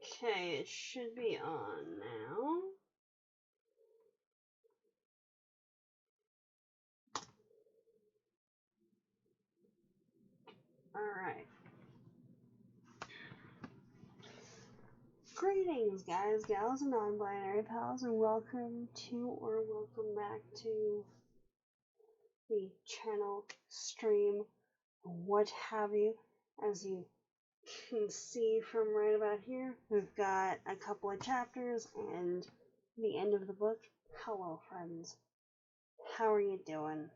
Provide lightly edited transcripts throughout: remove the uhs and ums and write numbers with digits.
Okay, it should be on now. Alright. Greetings, guys, gals, and non-binary pals, and welcome to or welcome back to the channel, stream, what have you. As you can see from right about here, we've got a couple of chapters and the end of the book. Hello, friends. How are you doing?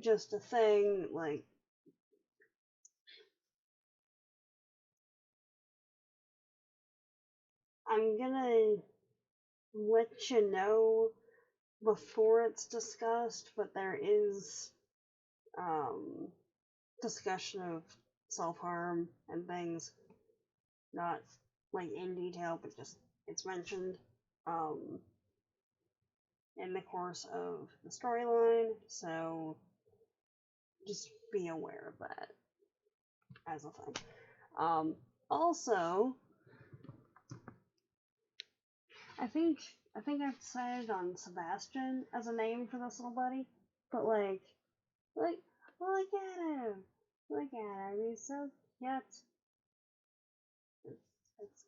Just a thing, like, I'm gonna let you know before it's discussed, but there is, discussion of self-harm and things, not like in detail, but just it's mentioned in the course of the storyline, so just be aware of that as a thing. Also, I think I've decided on Sebastian as a name for this little buddy, but like look at him, he's so cute.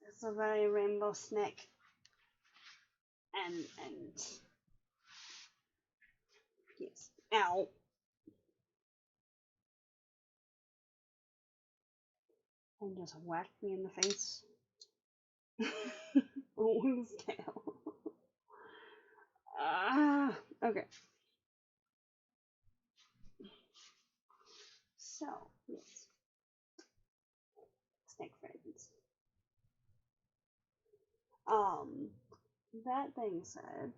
It's a very rainbow snake, and yes, ow. And just whacked me in the face. With his tail. Okay. So, yes. Snake friends. That being said,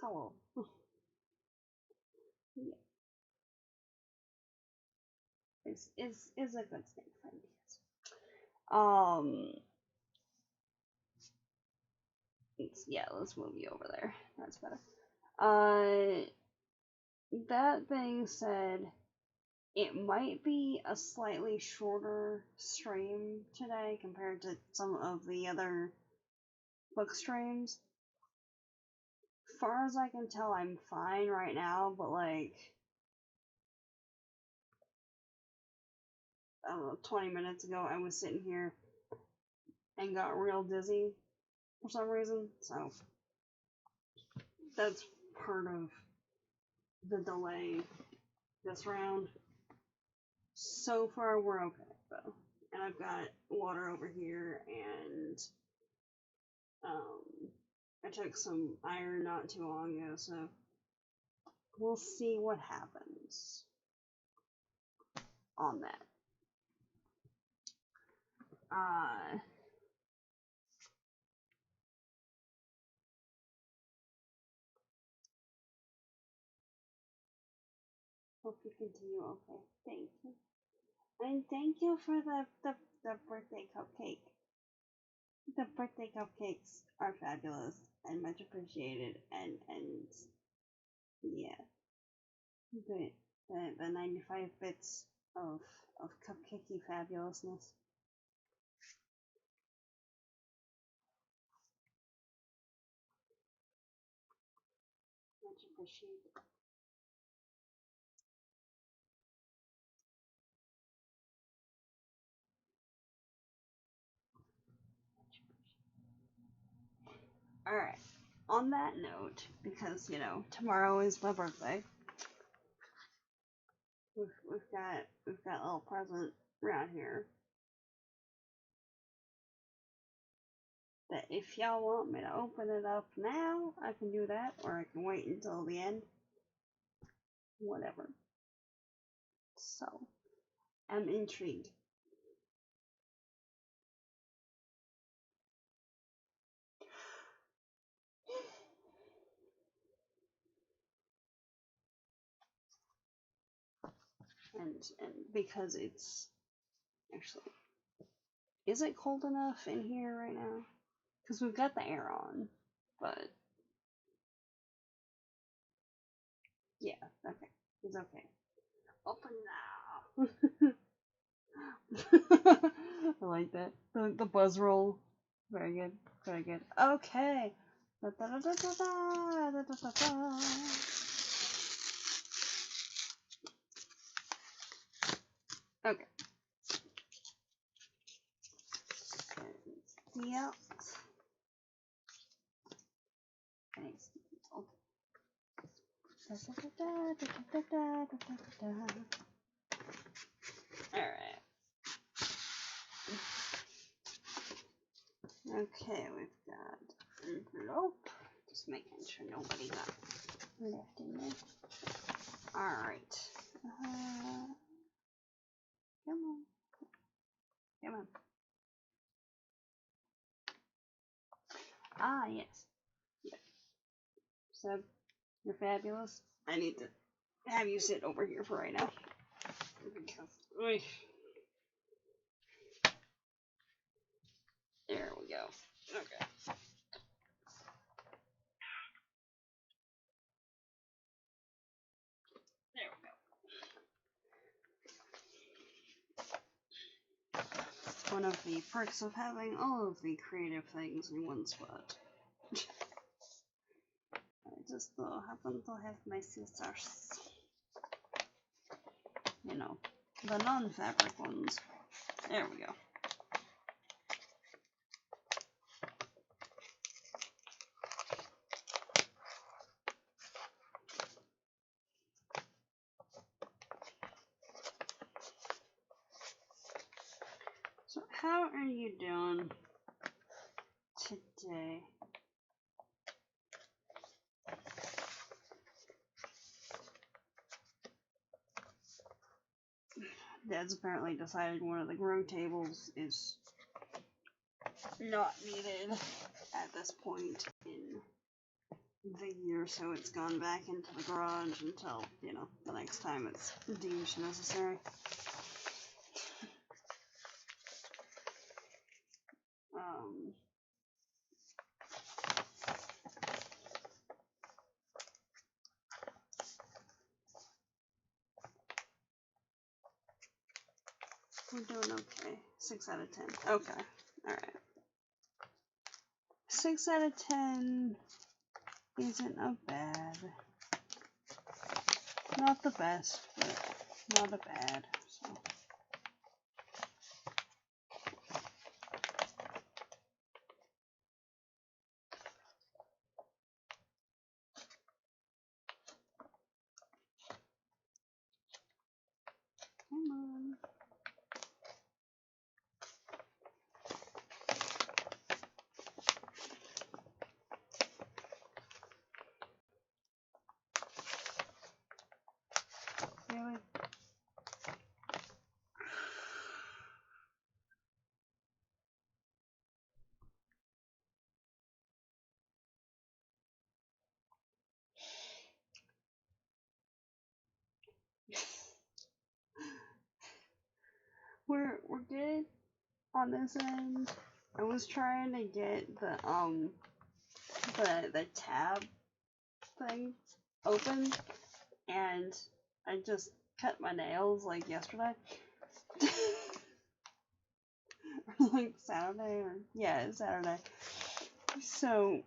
hello. Yeah. Is a good snake friend, yes. Yeah, let's move you over there. That's better. That being said, it might be a slightly shorter stream today compared to some of the other book streams. Far as I can tell, I'm fine right now, but like, I don't know, 20 minutes ago, I was sitting here and got real dizzy for some reason, so that's part of the delay this round. So far, we're okay, though. And I've got water over here, and I took some iron not too long ago, so we'll see what happens on that. Hope you continue okay. Thank you. And thank you for the birthday cupcake. The birthday cupcakes are fabulous and much appreciated, and yeah, the the 95 bits of cupcakey fabulousness. Much appreciated. Alright, on that note, because, you know, tomorrow is my birthday, we've got a little present around here that if y'all want me to open it up now, I can do that, or I can wait until the end. Whatever. So, I'm intrigued. And because it's actually, is it cold enough in here right now? Because we've got the air on, but Yeah, okay. He's okay. Open now. I like that. The buzz roll. Very good. Very good. Okay. Da, da, da, da, da, da, da, da, da. Okay. Yeah. Thanks. Alright. Okay, we've got envelope. Just making sure nobody got left in there. Alright. Come on. Come on. Ah, yes. Yeah. So, you're fabulous. I need to have you sit over here for right now. Because, there we go. Okay. There we go. One of the perks of having all of the creative things in one spot. I just happen to have my scissors. You know, the non-fabric ones. There we go. So how are you doing today? Dad's apparently decided one of the grow tables is not needed at this point in the year, so it's gone back into the garage until, you know, the next time it's deemed necessary. We're doing okay. 6 out of 10. Okay. Alright. 6 out of 10 isn't a bad. Not the best, but not a bad. So. Come on. Really? We're good on this end. I was trying to get the tab thing open, and I just cut my nails like yesterday. Like Saturday, or yeah, it's Saturday. So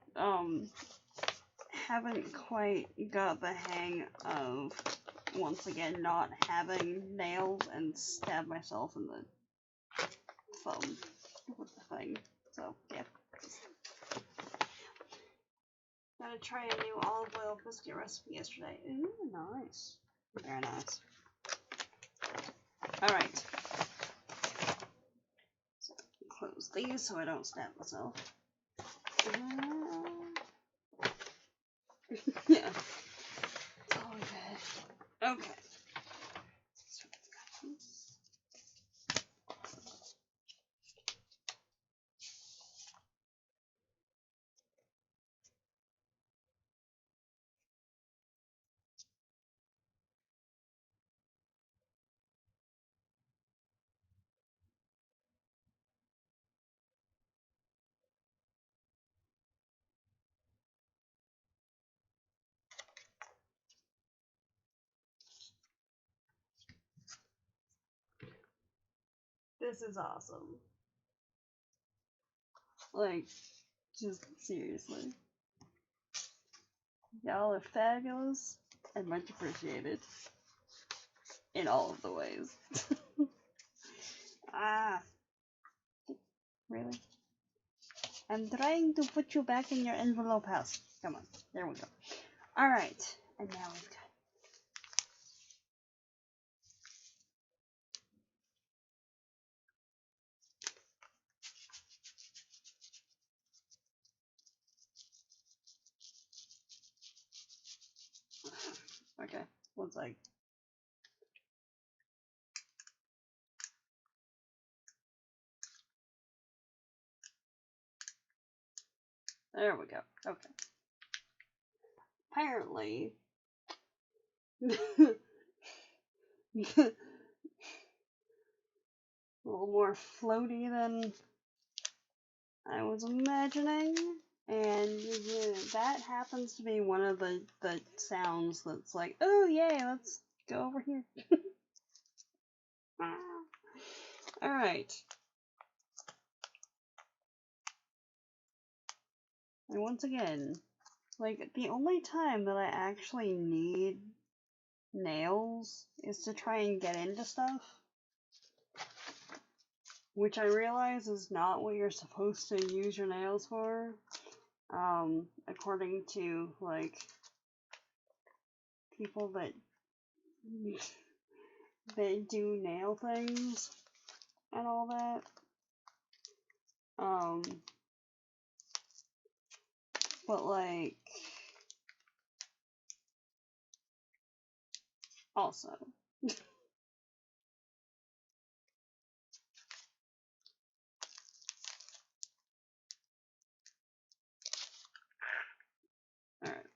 haven't quite got the hang of once again not having nails and stab myself in the thumb with the thing. So yeah. Gotta try a new olive oil biscuit recipe yesterday. Ooh, nice. Very nice. Alright. So close these so I don't stab myself. Yeah. It's all good. Okay. So we've got this. This is awesome. Like, just seriously. Y'all are fabulous and much appreciated. In all of the ways. Ah. Really? I'm trying to put you back in your envelope house. Come on. There we go. Alright. And now we've got... Okay. Looks like... There we go. Okay. Apparently... a little more floaty than I was imagining. And that happens to be one of the sounds that's like, oh yay, let's go over here. Alright. And once again, like, the only time that I actually need nails is to try and get into stuff. Which I realize is not what you're supposed to use your nails for. According to, like, people that do nail things and all that. But, like, also. Alright.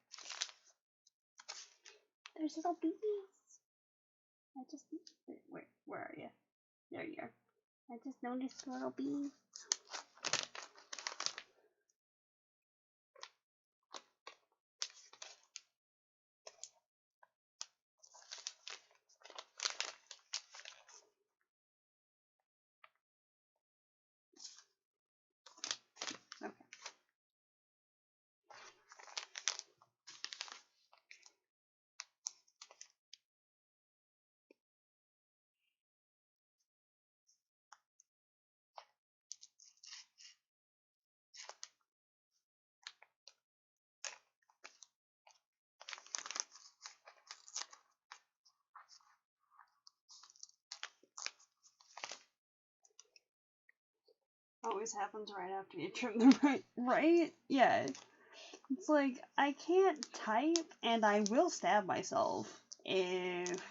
There's little bees. I just... Where are you? There you are. I just noticed little bees. Okay. Always happens right after you trim them, right? Yeah. It's like, I can't type, and I will stab myself if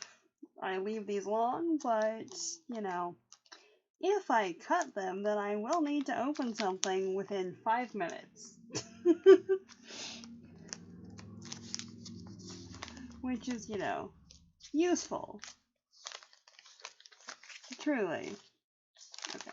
I leave these long, but, you know, if I cut them, then I will need to open something within 5 minutes. Which is, you know, useful. Truly. Okay.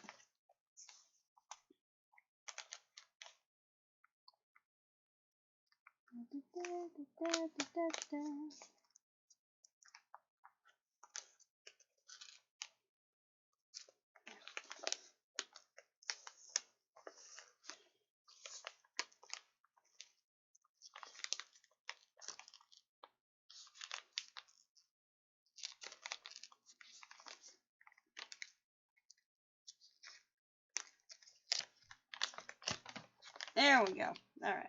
There we go. Alright.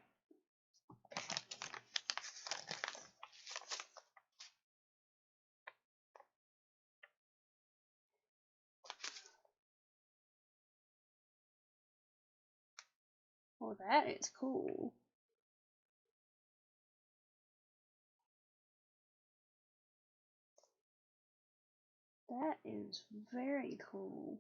Oh, that is cool. That is very cool.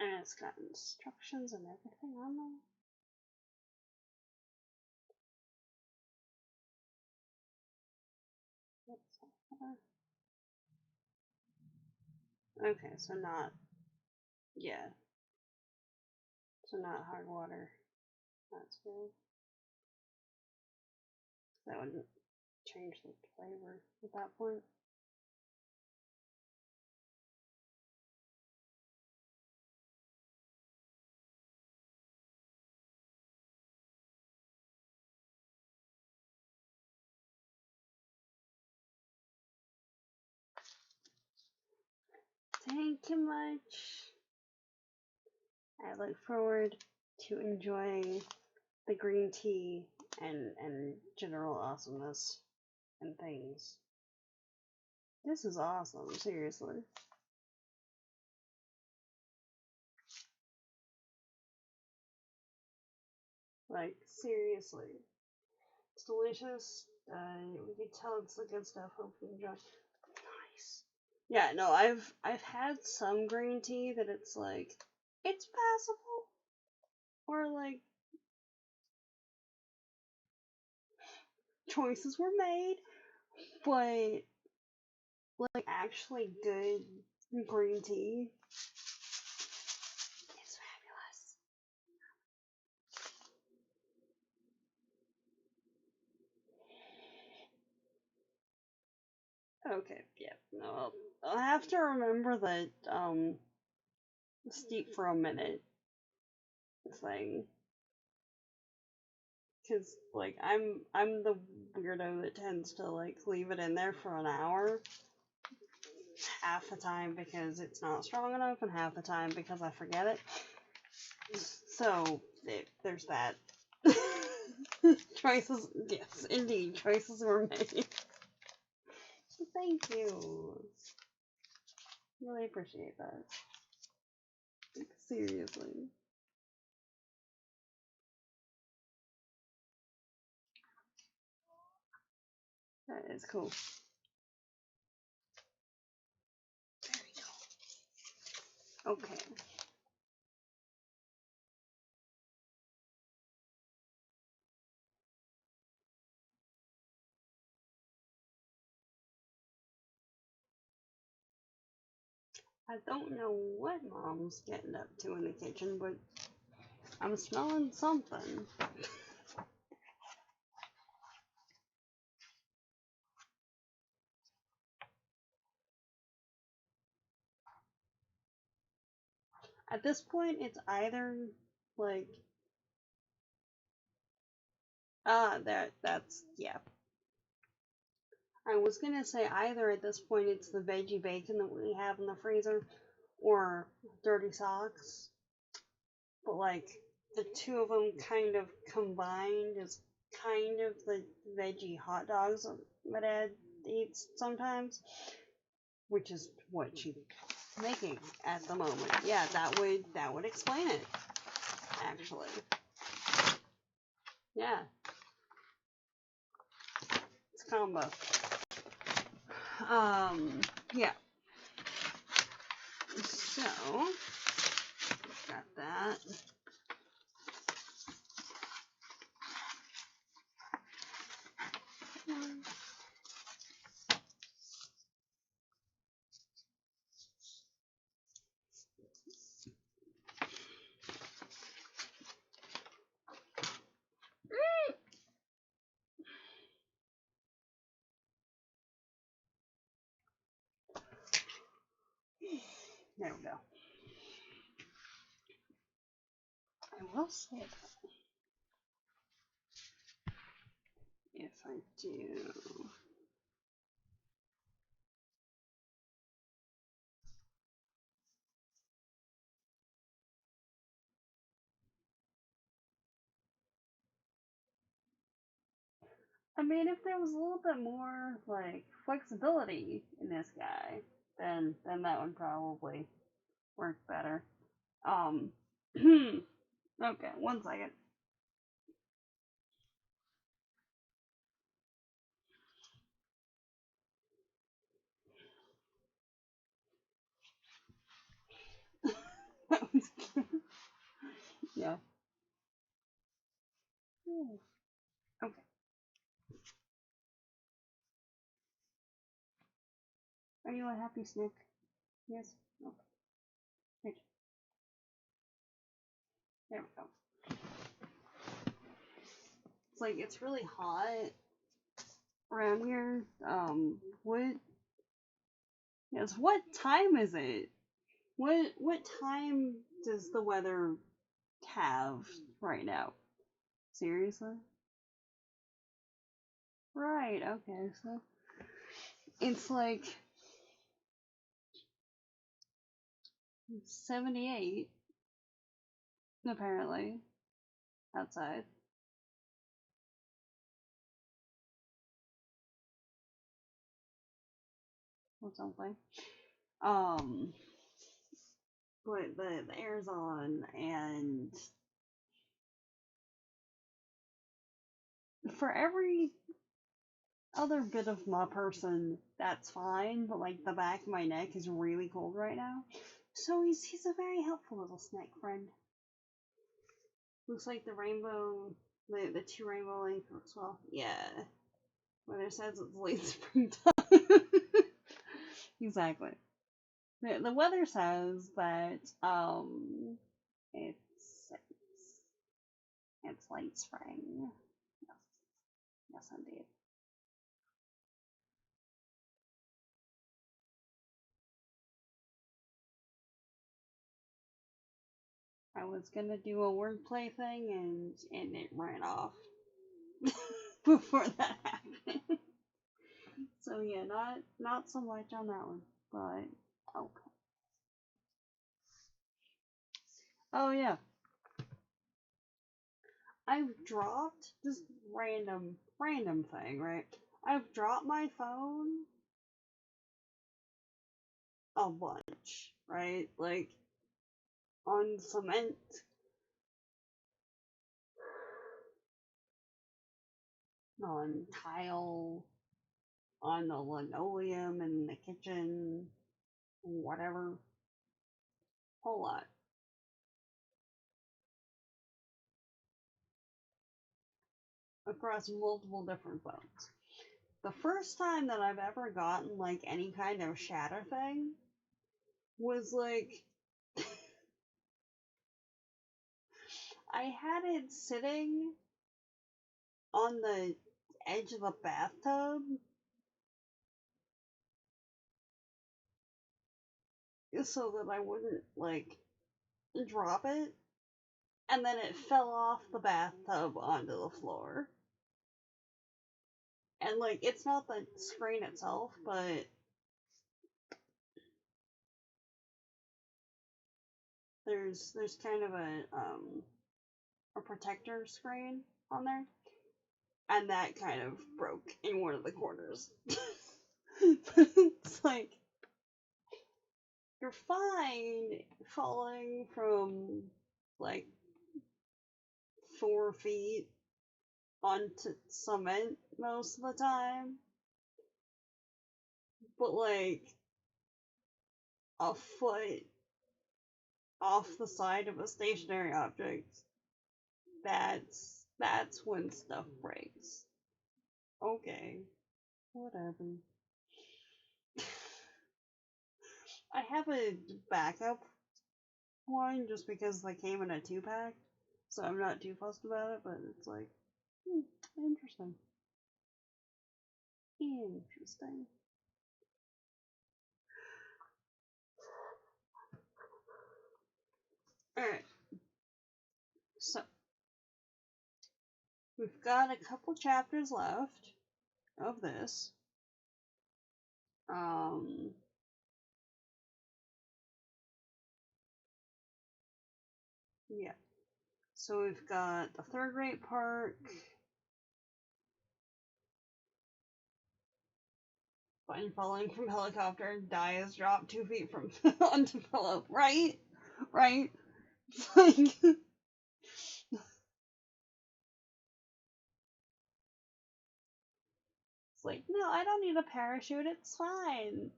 And it's got instructions and everything on there. Okay, so not, yeah, so not hard water. That's good. That wouldn't change the flavor at that point. Thank you much. I look forward to enjoying the green tea and general awesomeness and things. This is awesome, seriously. Like, seriously. It's delicious. We can tell it's the good stuff. Hope you enjoy. Nice. Yeah, no, I've had some green tea that it's like, it's passable. Or like, choices were made, but like actually good green tea is fabulous. Okay, yeah, no, I'll have to remember that steep for a minute thing, because like I'm the weirdo that tends to like leave it in there for an hour, half the time because it's not strong enough, and half the time because I forget it. So there's that. Choices, yes, indeed, choices were made. Thank you. Really appreciate that. Like, seriously. That is cool. Okay. I don't know what Mom's getting up to in the kitchen, but I'm smelling something. At this point, it's either like that's yeah. I was gonna say either at this point it's the veggie bacon that we have in the freezer, or dirty socks. But like the two of them kind of combined is kind of the veggie hot dogs that my dad eats sometimes, which is what she's making at the moment. Yeah, that would explain it, actually. Yeah, it's a combo. Yeah. So got that. There we go. I will say that if I do. I mean, if there was a little bit more like flexibility in this guy, then that would probably work better. Okay, one second. Yeah. Ooh. Okay. Are you a happy snake? Yes? Okay. Good. There we go. It's like, it's really hot around here. What? Yes, what time is it? What time does the weather have right now? Seriously? Right, okay, so it's like 78, apparently, outside. Or something. Um, but the air's on, and for every other bit of my person, that's fine, but like the back of my neck is really cold right now. So he's a very helpful little snake friend. Looks like the rainbow, the two rainbow link works well. Yeah, when it says it's late springtime. Exactly. The weather says that it's it's late spring. Yes, yes indeed. I was gonna do a wordplay thing and it ran off before that happened. So yeah, not so much on that one, but okay. Oh yeah, I've dropped this random thing, right? I've dropped my phone a bunch, right? Like on cement, on tile, on the linoleum in the kitchen, whatever. Whole lot. Across multiple different phones. The first time that I've ever gotten like any kind of shatter thing was like I had it sitting on the edge of the bathtub so that I wouldn't like drop it, and then it fell off the bathtub onto the floor. And like it's not the screen itself, but there's kind of a protector screen on there, and that kind of broke in one of the corners. It's like you're fine falling from like 4 feet onto cement most of the time, but like a foot off the side of a stationary object, that's when stuff breaks. Okay, whatever. I have a backup one just because they came in a 2-pack, so I'm not too fussed about it, but it's like, interesting. Interesting. Alright, so we've got a couple chapters left of this. Um, yeah. So we've got the third rate park, find falling from helicopter, dies dropped 2 feet from onto pillow. Right? Right? It's like it's like, no, I don't need a parachute, it's fine.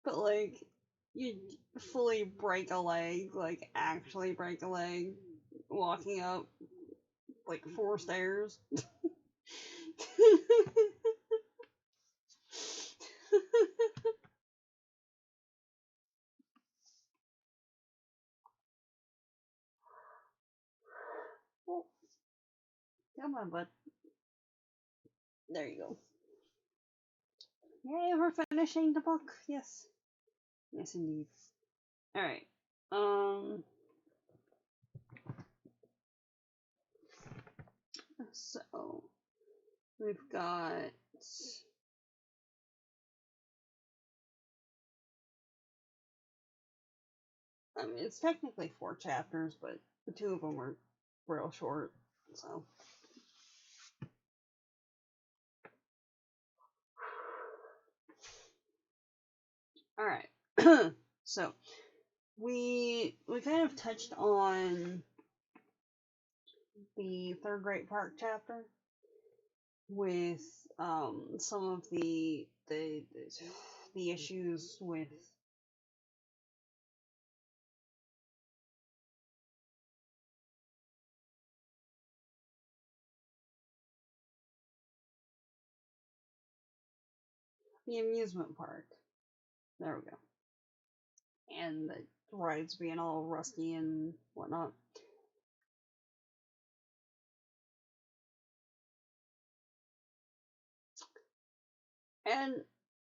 But like you fully break a leg, like actually break a leg, walking up like 4 stairs. Well, come on, bud. There you go. Yay, we're finishing the book. Yes. Yes, indeed. Alright. So, we've got... I mean, it's technically 4 chapters, but 2 of them are real short, so... Alright. So, we kind of touched on the Third Great Park chapter with some of the issues with the amusement park. There we go. And the rides being all rusty and whatnot. And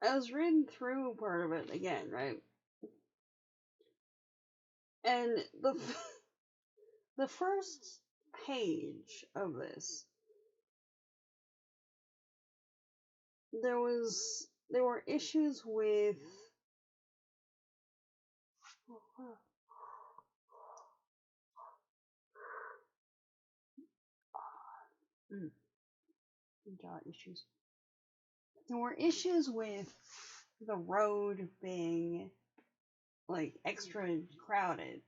I was reading through part of it again, right? And the first page of this, there were issues with jaw issues. There were issues with the road being like extra crowded,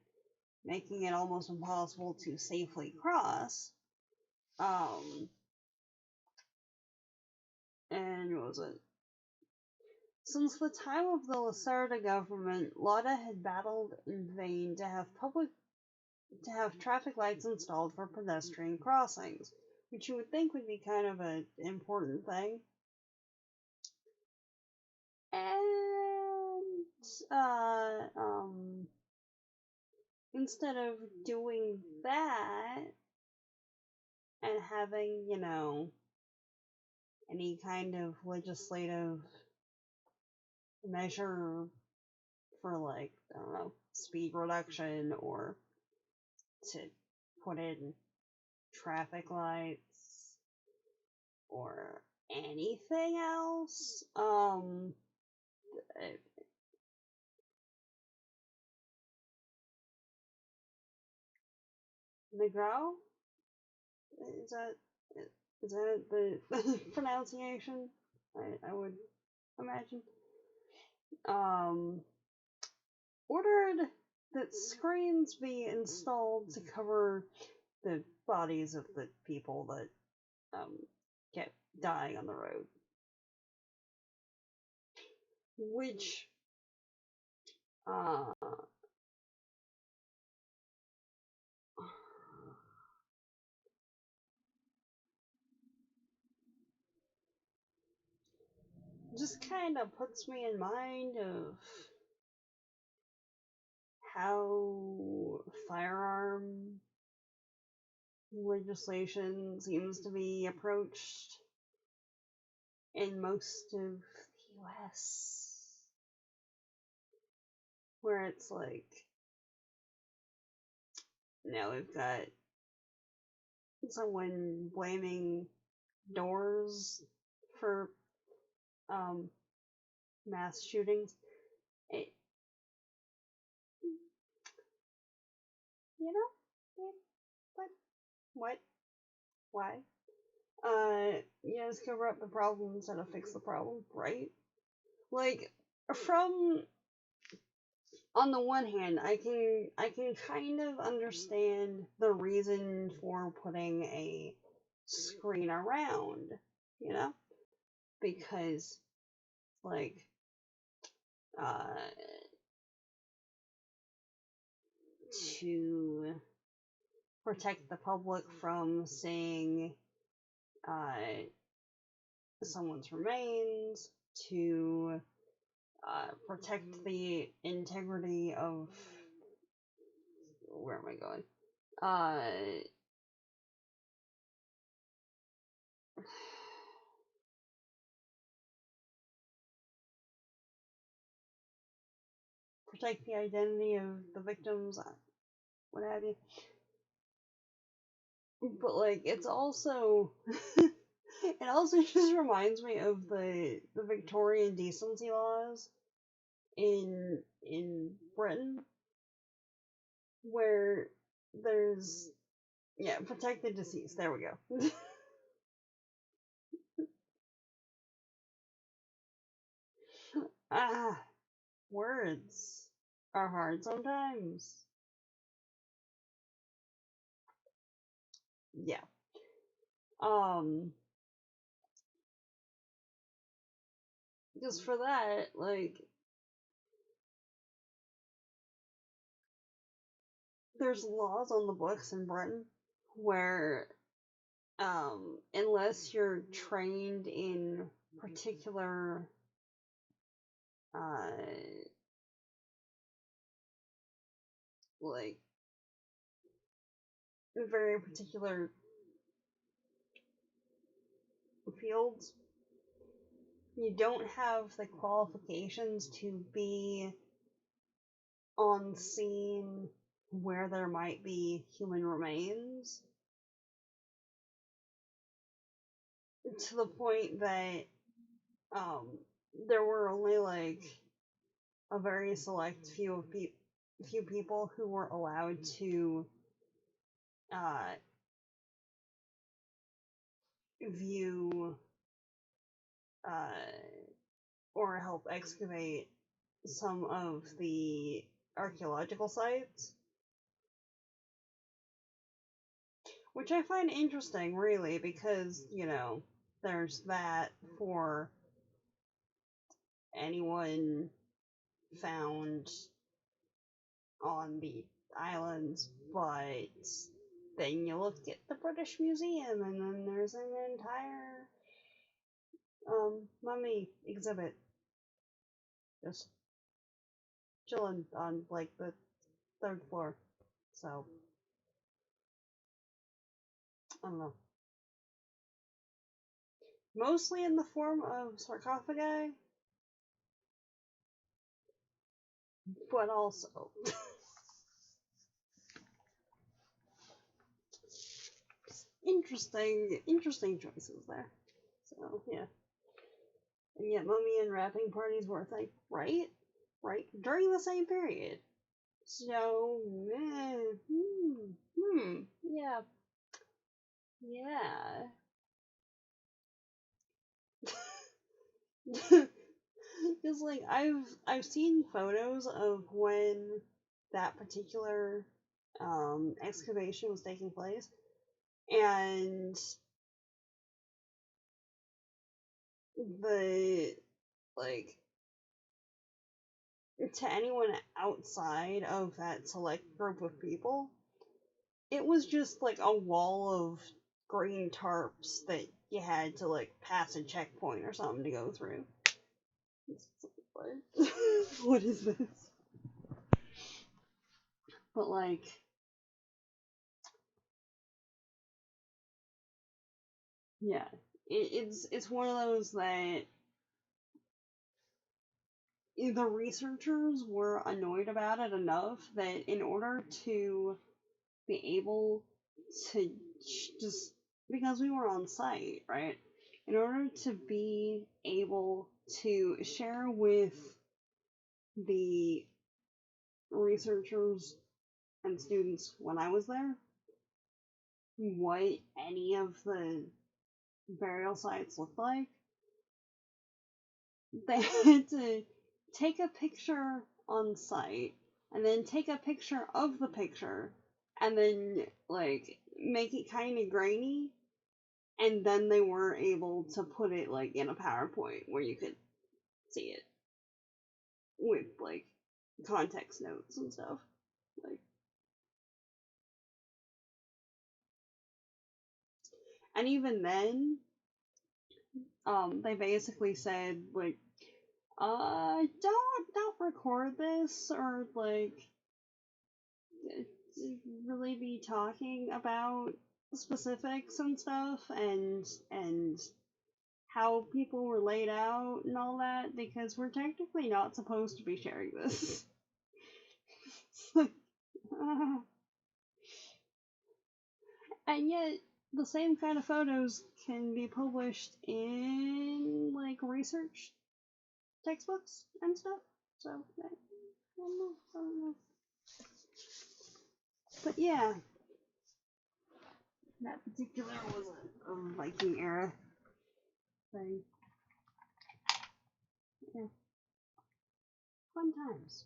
making it almost impossible to safely cross. And what was it? Since the time of the Lacerda government, Lota had battled in vain to have traffic lights installed for pedestrian crossings, which you would think would be kind of an important thing. And instead of doing that and having, any kind of legislative measure for, like, I don't know, speed reduction or to put in traffic lights or anything else, Negaro? Is that the pronunciation? I would imagine. Ordered that screens be installed to cover the bodies of the people that kept dying on the road. Which just kind of puts me in mind of how firearm legislation seems to be approached in most of the US, where it's like, we've got someone blaming doors for mass shootings. It, what? Why? Just cover up the problem instead of fix the problem, right? Like, from on the one hand, I can kind of understand the reason for putting a screen around, because, like, to protect the public from seeing someone's remains, to protect the integrity of, where am I going? Protect the identity of the victims, what have you. But like, it's also it also just reminds me of the Victorian decency laws in Britain, where there's, yeah, protect the deceased. There we go. Ah, words are hard sometimes. Yeah. Just for that, like, there's laws on the books in Britain where, unless you're trained in particular, like, very particular fields, you don't have the qualifications to be on scene where there might be human remains, to the point that there were only like a very select few people who were allowed to view or help excavate some of the archaeological sites, which I find interesting, really, because, you know, there's that for anyone found on the islands, but then you look at the British Museum, and then there's an entire mummy exhibit just chilling on, like, the 3rd floor. So, I don't know. Mostly in the form of sarcophagi, but also interesting choices there. So, yeah. And yet mummy and wrapping parties were a thing, right? During the same period. So, yeah. Because, like, I've seen photos of when that particular excavation was taking place, and the, like, to anyone outside of that select group of people, it was just like a wall of green tarps that you had to, like, pass a checkpoint or something to go through. What? What is this? But, like, yeah, it's one of those that the researchers were annoyed about it enough that in order to be able to just, because we were on site, right? In order to be able to share with the researchers and students when I was there what any of the burial sites looked like, they had to take a picture on site and then take a picture of the picture and then, like, make it kind of grainy, and then they were able to put it, like, in a PowerPoint where you could see it with, like, context notes and stuff. Like, And even then, they basically said, like, don't record this, or, like, really be talking about specifics and stuff, and how people were laid out and all that, because we're technically not supposed to be sharing this. And yet, the same kind of photos can be published in, like, research textbooks and stuff. So, I don't know. But yeah, that particular was a Viking era thing. Yeah, fun times.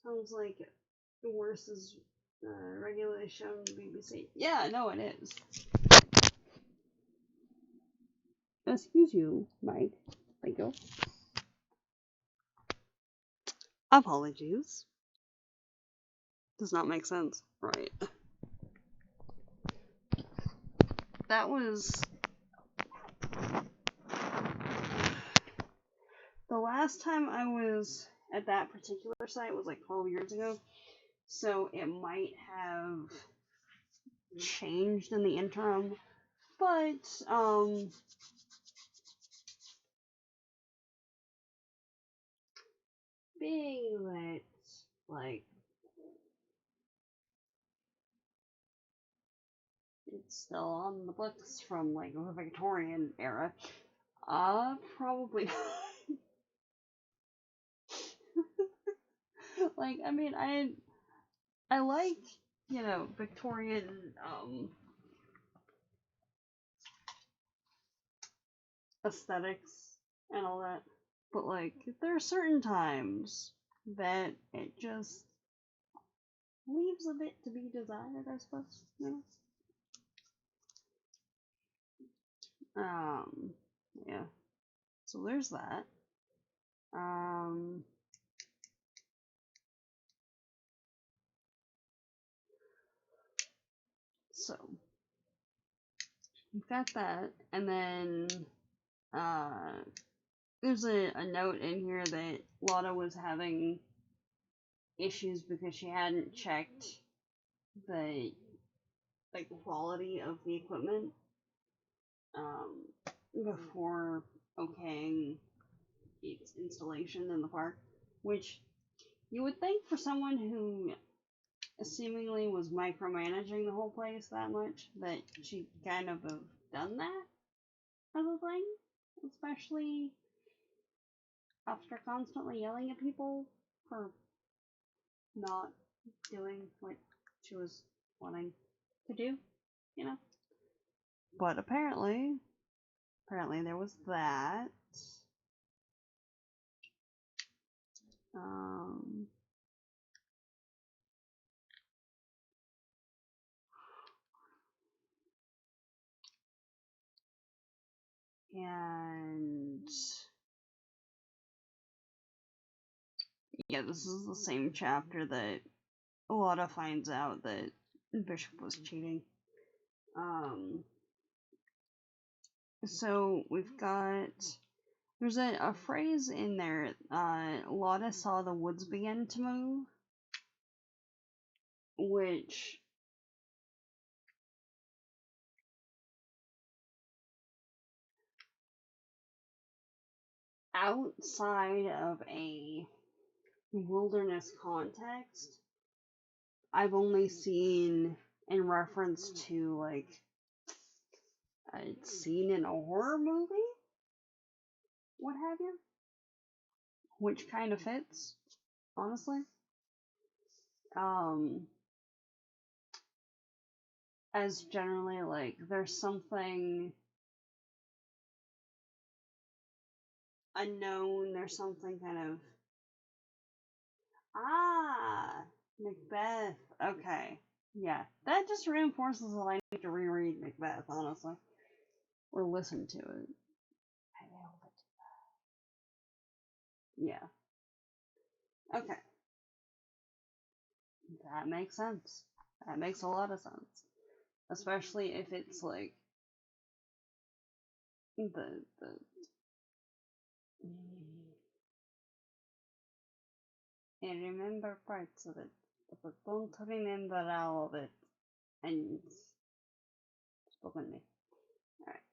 Sounds like the worst is regularly shown on the BBC. Yeah, no, it is. Excuse you, Mike. Thank you. Apologies. Does not make sense. Right. That was the last time I was at that particular site was like 12 years ago. So it might have changed in the interim. But being that, like, it's still on the books from, like, the Victorian era, probably not. Like, I mean, I like, Victorian, aesthetics and all that. But, like, there are certain times that it just leaves a bit to be desired, I suppose, yeah. So there's that. So we've got that, and then there's a note in here that Lota was having issues because she hadn't checked the, like, quality of the equipment before okaying its installation in the park, which you would think for someone who seemingly was micromanaging the whole place that much that she kind of have done that as a thing, especially after constantly yelling at people for not doing what she was wanting to do, But apparently there was that. And yeah, this is the same chapter that Lotta finds out that Bishop was cheating. So we've got, there's a phrase in there, Lotta saw the woods begin to move, which outside of a wilderness context, I've only seen in reference to, like, a scene in a horror movie, what have you, which kind of fits, honestly. As generally, like, there's something unknown, there's something kind of, Macbeth, okay, yeah, that just reinforces that I need to reread Macbeth, honestly, or listen to it. I nailed it. Yeah. Okay. that makes sense. That makes a lot of sense. Especially if it's like the I remember parts of it, but don't remember all of it. And spoken me. Alright.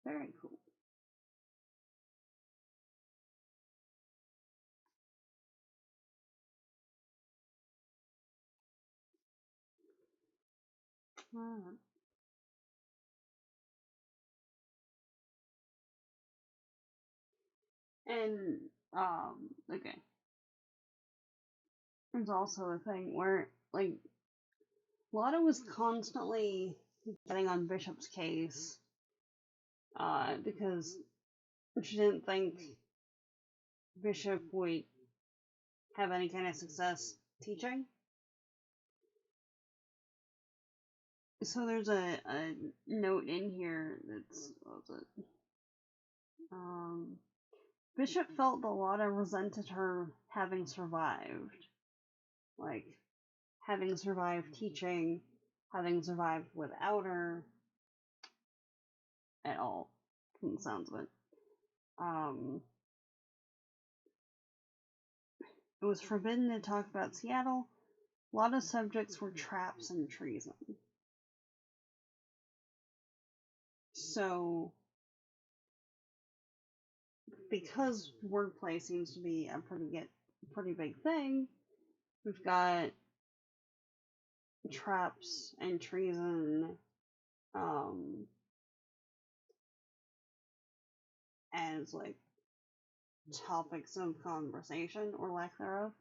Very cool. And okay. There's also a thing where like Lota was constantly getting on Bishop's case, because she didn't think Bishop would have any kind of success teaching. So there's a note in here that's, what was it? Bishop felt that Lota resented her having survived. Like, having survived teaching, having survived without her, at all, from the sounds of it. It was forbidden to talk about Seattle. A lot of subjects were traps and treason. So, because wordplay seems to be a pretty big thing, we've got traps and treason, as like topics of conversation or lack thereof.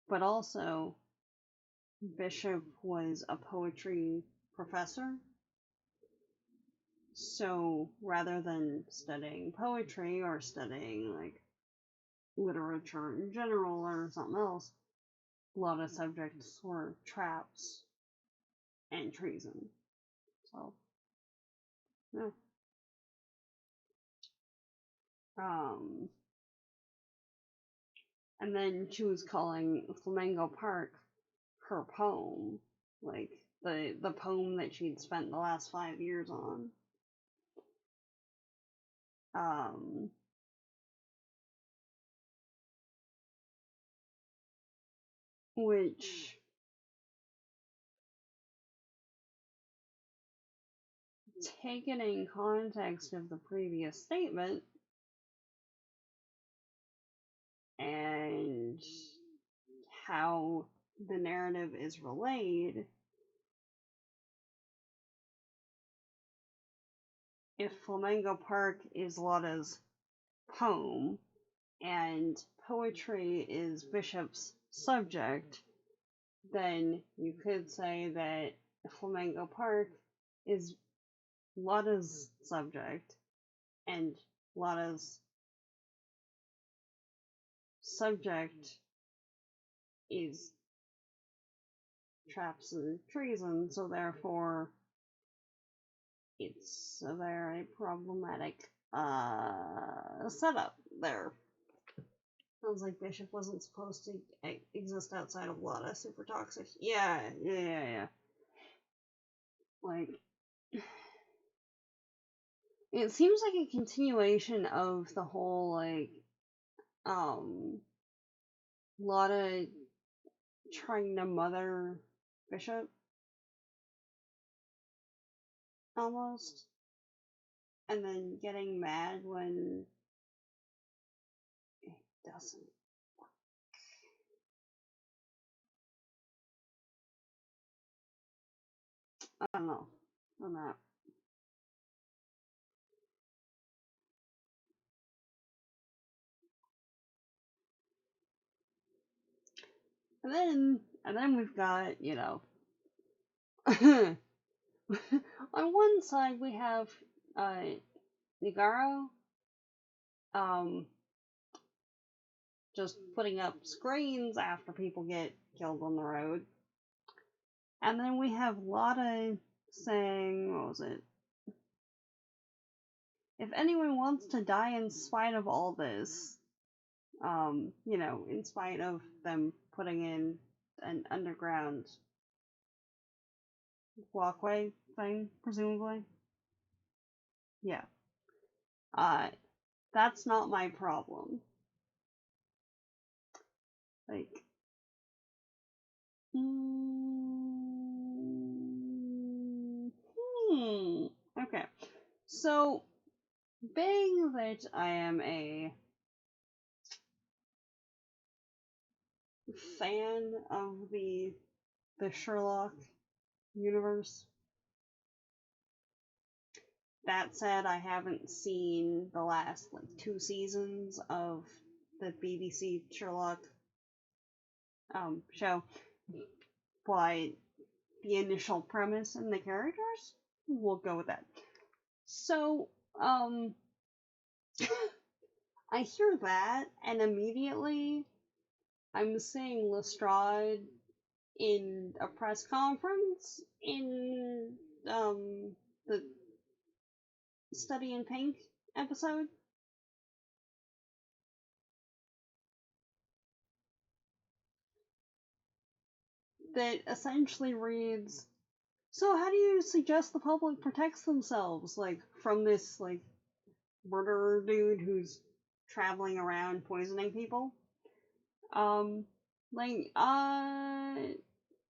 But also, Bishop was a poetry professor. So rather than studying poetry or studying like literature in general or something else, a lot of subjects were traps and treason. So, yeah. And then she was calling Flamingo Park her poem, like the poem that she'd spent the last 5 years on. Which, taken in context of the previous statement and how the narrative is relayed, if Flamingo Park is Lotta's poem and poetry is Bishop's subject, then you could say that Flamingo Park is Lotta's subject and Lotta's subject is traps and treason, so therefore it's a very problematic setup there. Sounds like Bishop wasn't supposed to exist outside of Lotta. Super toxic. Yeah. Like, it seems like a continuation of the whole, like, Lotta trying to mother Bishop, almost, and then getting mad when it doesn't. I don't know on that. And then we've got, you know, on one side we have Negaro, just putting up screens after people get killed on the road. And then we have Lotta saying, what was it? If anyone wants to die in spite of all this, in spite of them putting in an underground walkway thing, presumably. Yeah. That's not my problem. Like, okay. So, being that I am a fan of the Sherlock universe, that said, I haven't seen the last like 2 seasons of the BBC Sherlock show, but the initial premise and the characters, we'll go with that. So, I hear that, and immediately I'm seeing Lestrade in a press conference in the Study in Pink episode. That essentially reads, so how do you suggest the public protects themselves, like, from this, like, murderer dude who's traveling around poisoning people?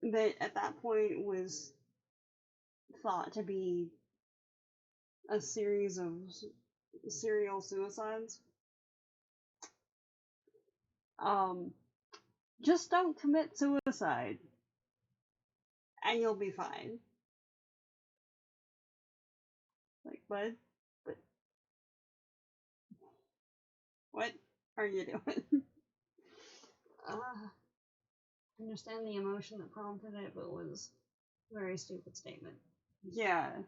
That at that point was thought to be a series of serial suicides. Just don't commit suicide, and you'll be fine. Like, what are you doing? I understand the emotion that prompted it, but it was a very stupid statement. Yeah.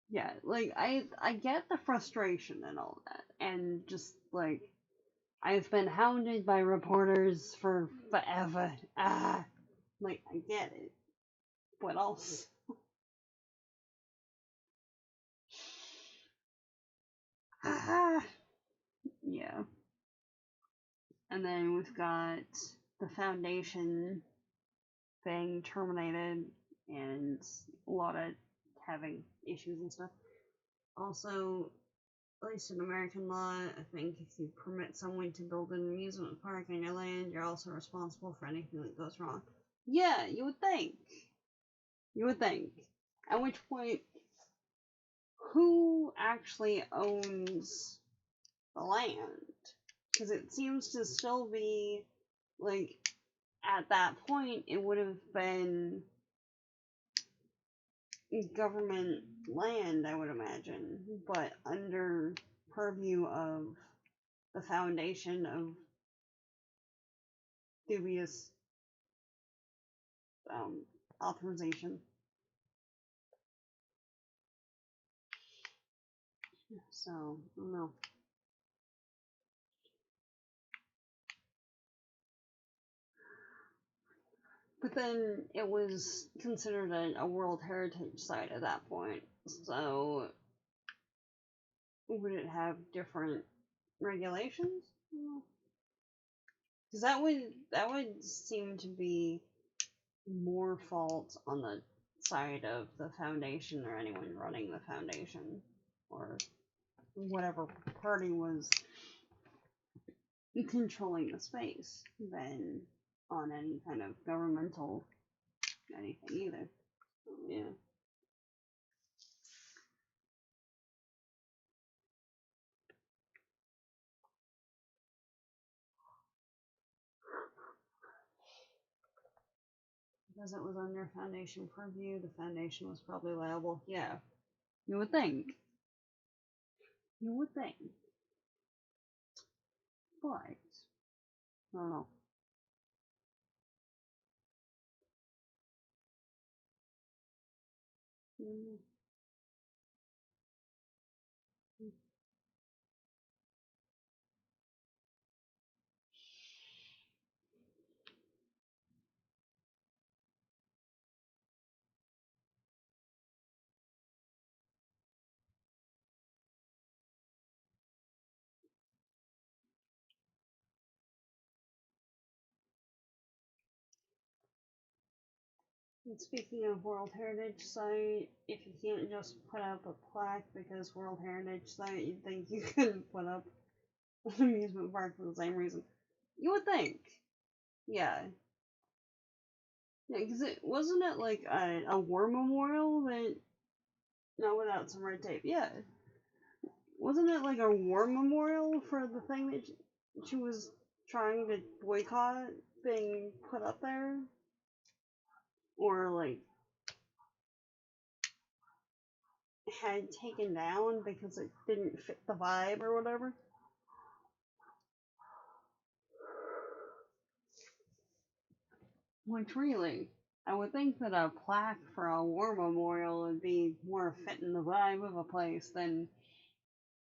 Yeah, like, I get the frustration and all that, and just, like, I've been hounded by reporters for forever. Like, I get it. What else? Yeah. And then we've got the foundation thing terminated, and a lot of having issues and stuff. Also, at least in American law, I think if you permit someone to build an amusement park on your land, you're also responsible for anything that goes wrong. Yeah, you would think. You would think. At which point, who actually owns the land? Because it seems to still be, like, at that point, it would have been government land, I would imagine, but under purview of the foundation of dubious authorization. So, I don't know. But then it was considered a World Heritage Site at that point, so would it have different regulations? Because that would seem to be more fault on the side of the foundation or anyone running the foundation, or whatever party was controlling the space, than on any kind of governmental anything either. So, yeah. Because it was under foundation purview, the foundation was probably liable. Yeah. You would think. You would think. But, I don't know. Mm. And speaking of World Heritage Site, if you can't just put up a plaque because World Heritage Site, you'd think you couldn't put up an amusement park for the same reason. You would think. Yeah. Yeah, because it wasn't it like a war memorial that. No, without some red tape. Yeah. Wasn't it like a war memorial for the thing that she was trying to boycott being put up there? Or like had taken down because it didn't fit the vibe or whatever? Which really, I would think that a plaque for a war memorial would be more fitting the vibe of a place than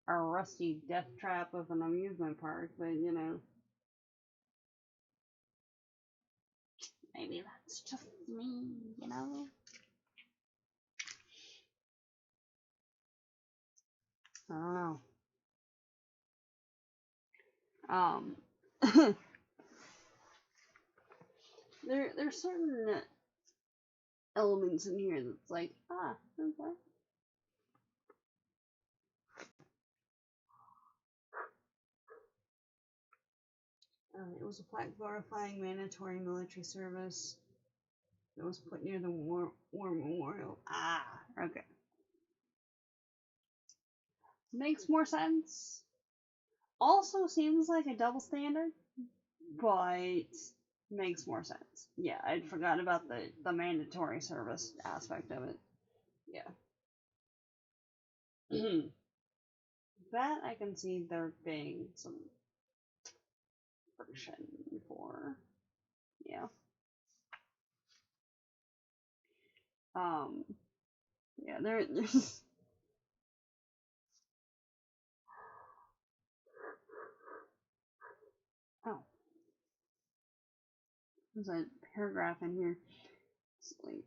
a rusty death trap of an amusement park, but you know. Maybe that's just me, you know? I don't know. There's certain elements in here that's like, okay. It was a plaque glorifying mandatory military service that was put near the war memorial. Okay. Makes more sense. Also seems like a double standard, but makes more sense. Yeah, I'd forgotten about the mandatory service aspect of it. Yeah. That I can see there being some friction for. Yeah. Um. Yeah. There's. Oh. There's a paragraph in here. It's like,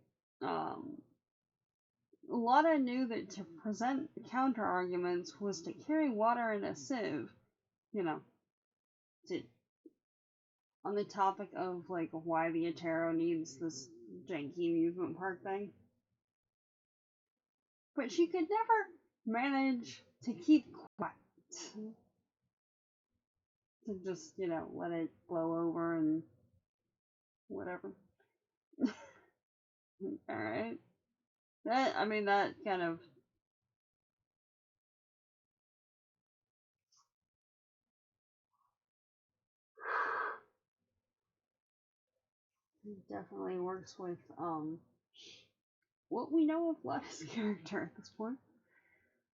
Lota knew that to present counter arguments was to carry water in a sieve, you know, to, on the topic of like why the Atero needs this janky amusement park thing. But she could never manage to keep quiet. To just, you know, let it blow over and whatever. Alright. That kind of definitely works with what we know of Lotta's character at this point.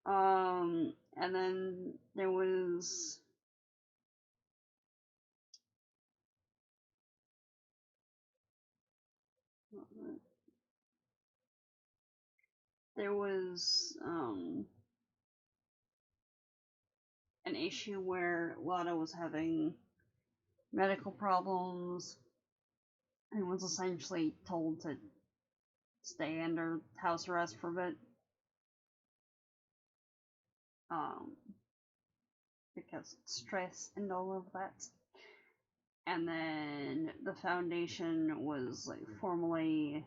And then there was an issue where Lotta was having medical problems and was essentially told to stay under house arrest for a bit. Because stress and all of that. And then the foundation was like formally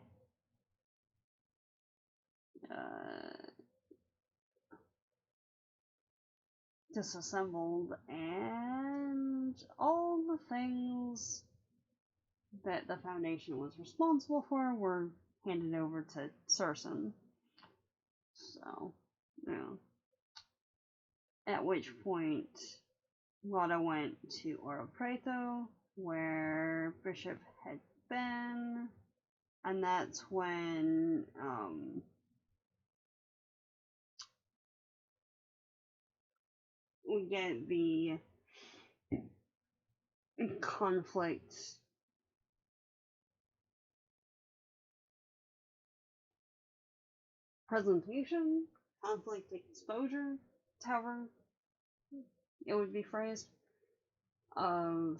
disassembled, and all the things that the foundation was responsible for were handed over to Surson. So, yeah. At which point, Lotta went to Oro Preto, where Bishop had been, and that's when we get the conflict presentation, conflict exposure, however it would be phrased, of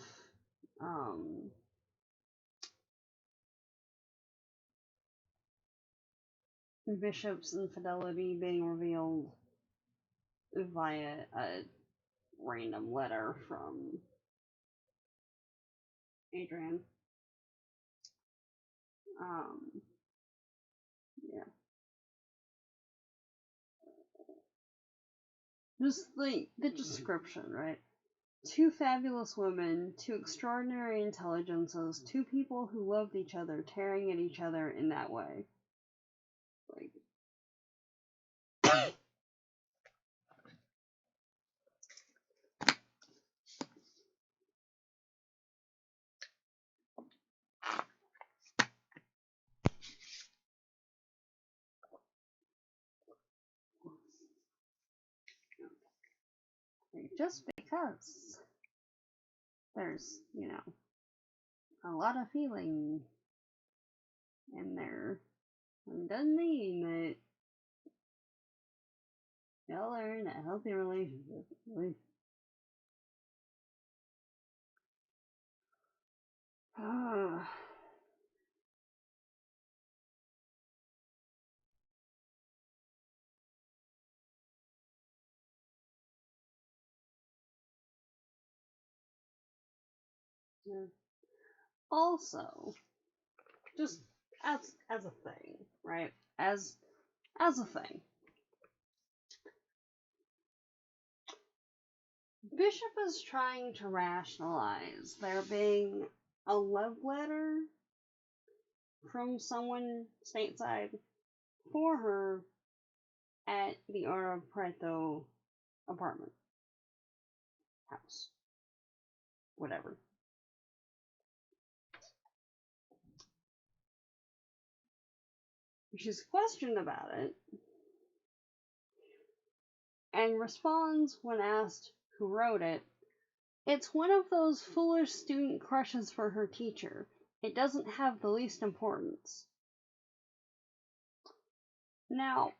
Bishop's infidelity being revealed via a random letter from Adrian. Just like the description, right? Two fabulous women, two extraordinary intelligences, two people who loved each other, tearing at each other in that way. Like, just because there's, a lot of feeling in there, it doesn't mean that y'all are in a healthy relationship. Also, just as a thing, right? As a thing, Bishop is trying to rationalize there being a love letter from someone stateside for her at the Oro Preto apartment house, whatever. She's questioned about it and responds when asked who wrote it, "It's one of those foolish student crushes for her teacher. It doesn't have the least importance." Now,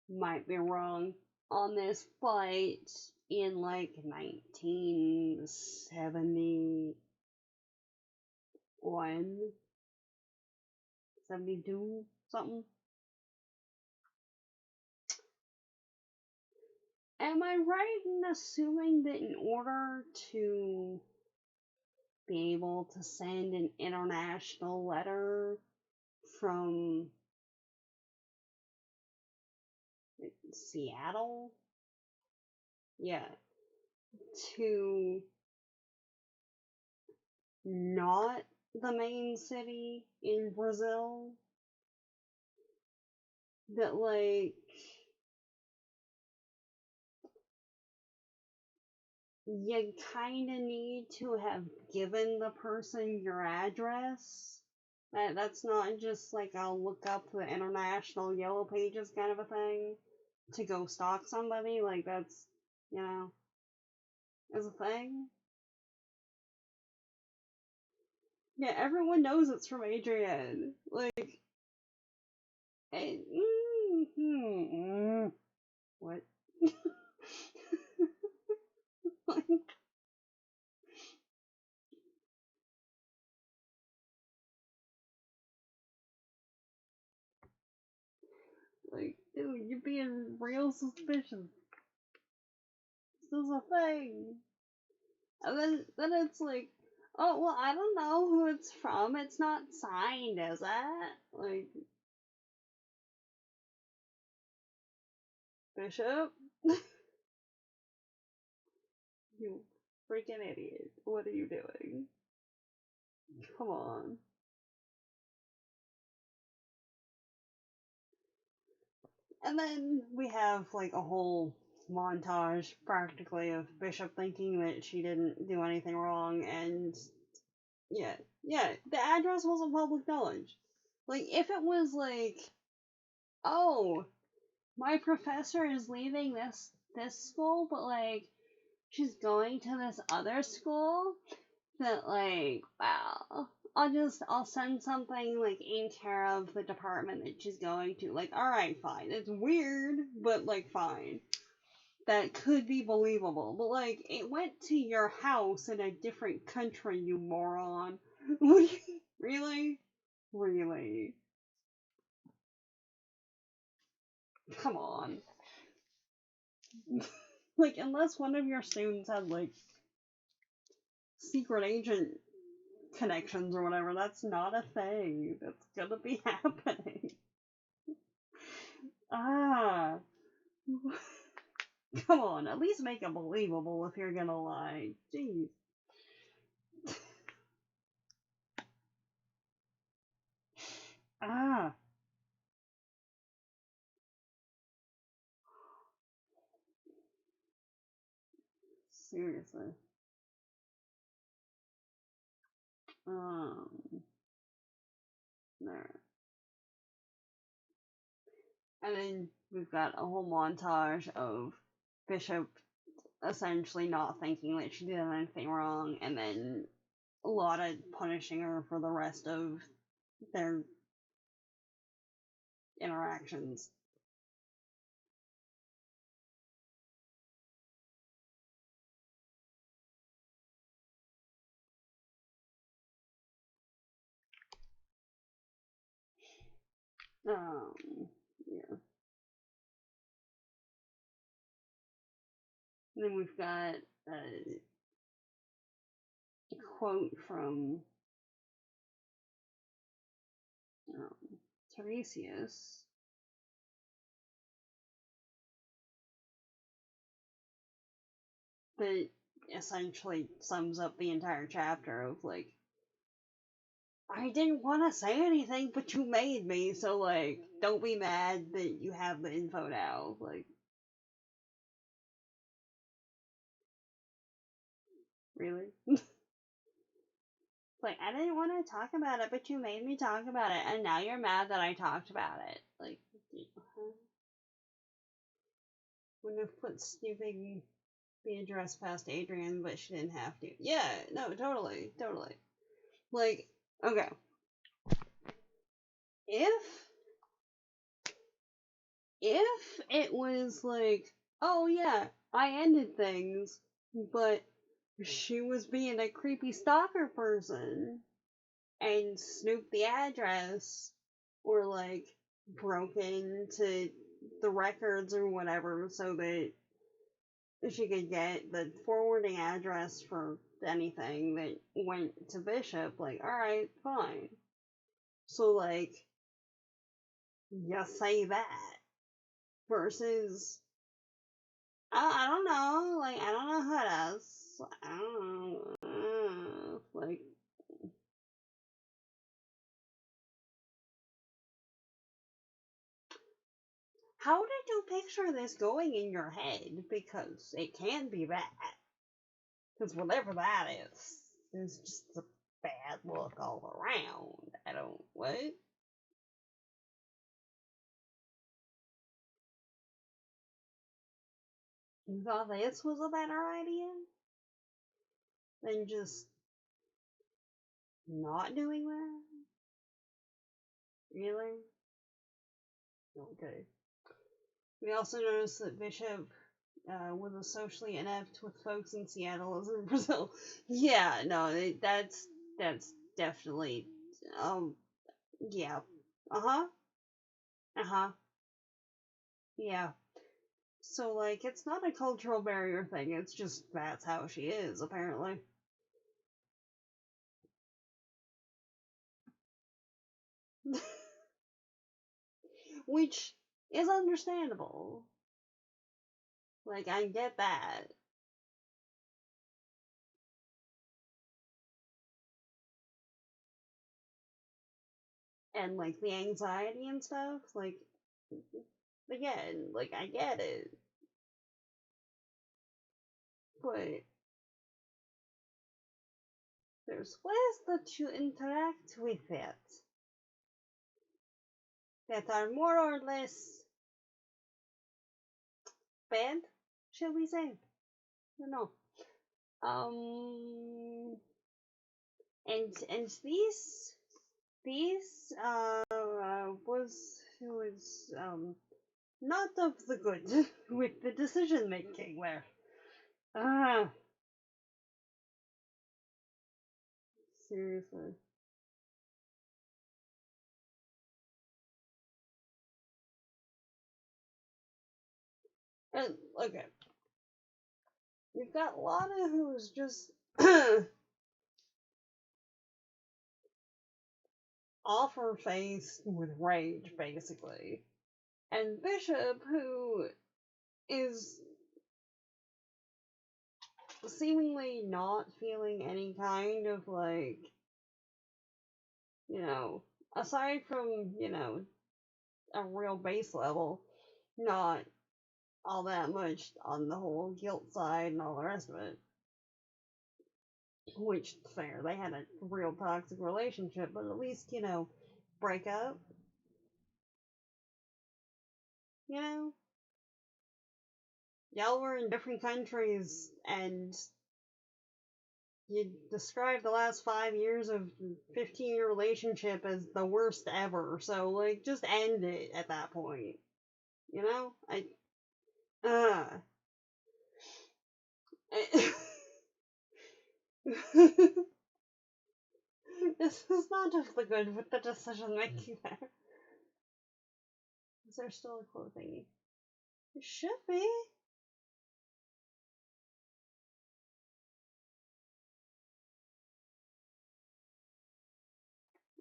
might be wrong on this, but in like 1971, 72, something. Am I right in assuming that in order to be able to send an international letter from Seattle, to not the main city in Brazil, that like you kind of need to have given the person your address? That's not just like I'll look up the international yellow pages kind of a thing to go stalk somebody. Like that's, is a thing. Yeah, everyone knows it's from Adrienne. Like, what? Like, dude, you're being real suspicious. This is a thing. And then it's like, oh, well, I don't know who it's from. It's not signed, is it? Like, Bishop? You freaking idiot. What are you doing? Come on. And then we have, like, a whole montage, practically, of Bishop thinking that she didn't do anything wrong, and yeah, the address wasn't public knowledge. Like, if it was like, oh, my professor is leaving this school, but like she's going to this other school, that like, wow, I'll send something like in care of the department that she's going to. Like, alright, fine. It's weird, but like fine. That could be believable. But like, it went to your house in a different country, you moron. Really? Really? Come on. Like, unless one of your students had, like, secret agent connections or whatever, that's not a thing that's gonna be happening. Ah. Come on, at least make it believable if you're gonna lie. Jeez. Ah. Seriously. Um. There. And then we've got a whole montage of Bishop essentially not thinking that she did anything wrong, and then Lota punishing her for the rest of their interactions. Um, yeah. And then we've got a quote from um, Tiresias that essentially sums up the entire chapter of like, I didn't want to say anything, but you made me, so like, don't be mad that you have the info now. Like, really? Like, I didn't want to talk about it, but you made me talk about it, and now you're mad that I talked about it. Like, wouldn't have put stupid the address past Adrian, but she didn't have to. Yeah, no, totally, totally. Like, okay. If it was like, oh yeah, I ended things, but she was being a creepy stalker person and snooped the address or like broke into the records or whatever so that she could get the forwarding address for anything that went to Bishop, like, alright, fine. So, like, you say that versus, I don't know, like, I don't know how to, I don't know, like, how did you picture this going in your head? Because it can be that. Because whatever that is just a bad look all around. I don't, what? You thought this was a better idea than just not doing that? Really? Okay. We also noticed that Bishop was a socially inept with folks in Seattle as in Brazil. Yeah, no, that's definitely yeah. Uh-huh. Uh-huh. Yeah. So like it's not a cultural barrier thing, it's just that's how she is, apparently. Which is understandable. Like I get that. And like the anxiety and stuff, like again, like I get it. But there's ways that you interact with it that are more or less bad, shall we say? I don't know. And these was not of the good with the decision making there. Ah, seriously. And okay, you've got Lana who's just off her face with rage, basically. And Bishop, who is seemingly not feeling any kind of, like, aside from, a real base level, not all that much on the whole guilt side and all the rest of it. Which, fair, they had a real toxic relationship, but at least, break up. Y'all were in different countries, and you described the last 5 years of 15-year relationship as the worst ever, so, like, just end it at that point. This is not just the good with the decision making there. Is there still a quote thingy? It should be.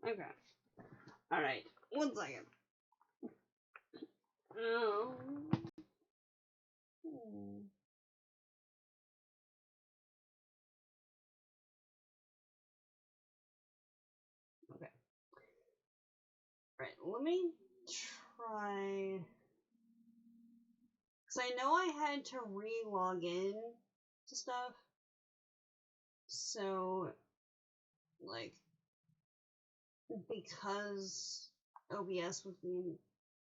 Okay. Alright. 1 second. Okay. Right, let me try. Because I know I had to re-log in to stuff. So, like, because OBS was being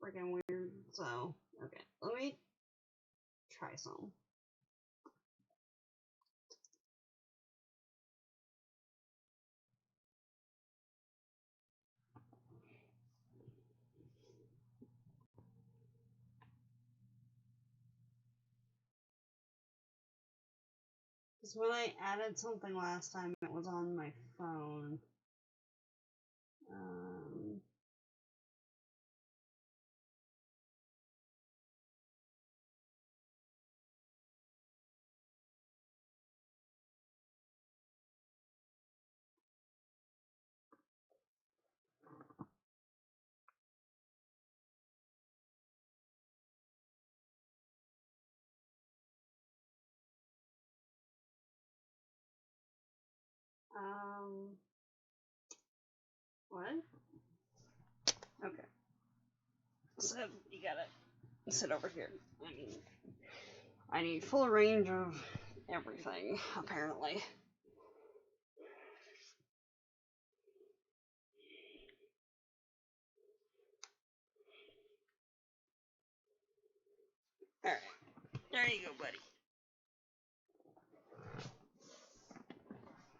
freaking weird. So, okay, let me try some. Because when I added something last time, it was on my phone. What? Okay. So, you gotta sit over here. I need full range of everything, apparently. Alright. There you go, buddy.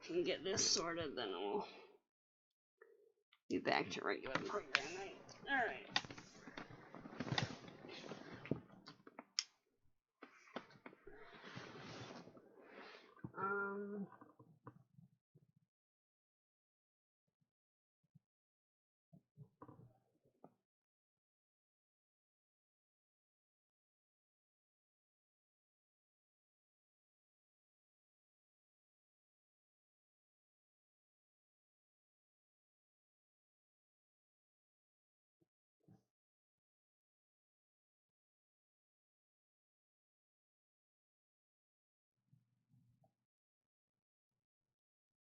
If you can get this sorted, then we'll be back to regular programming. Alright.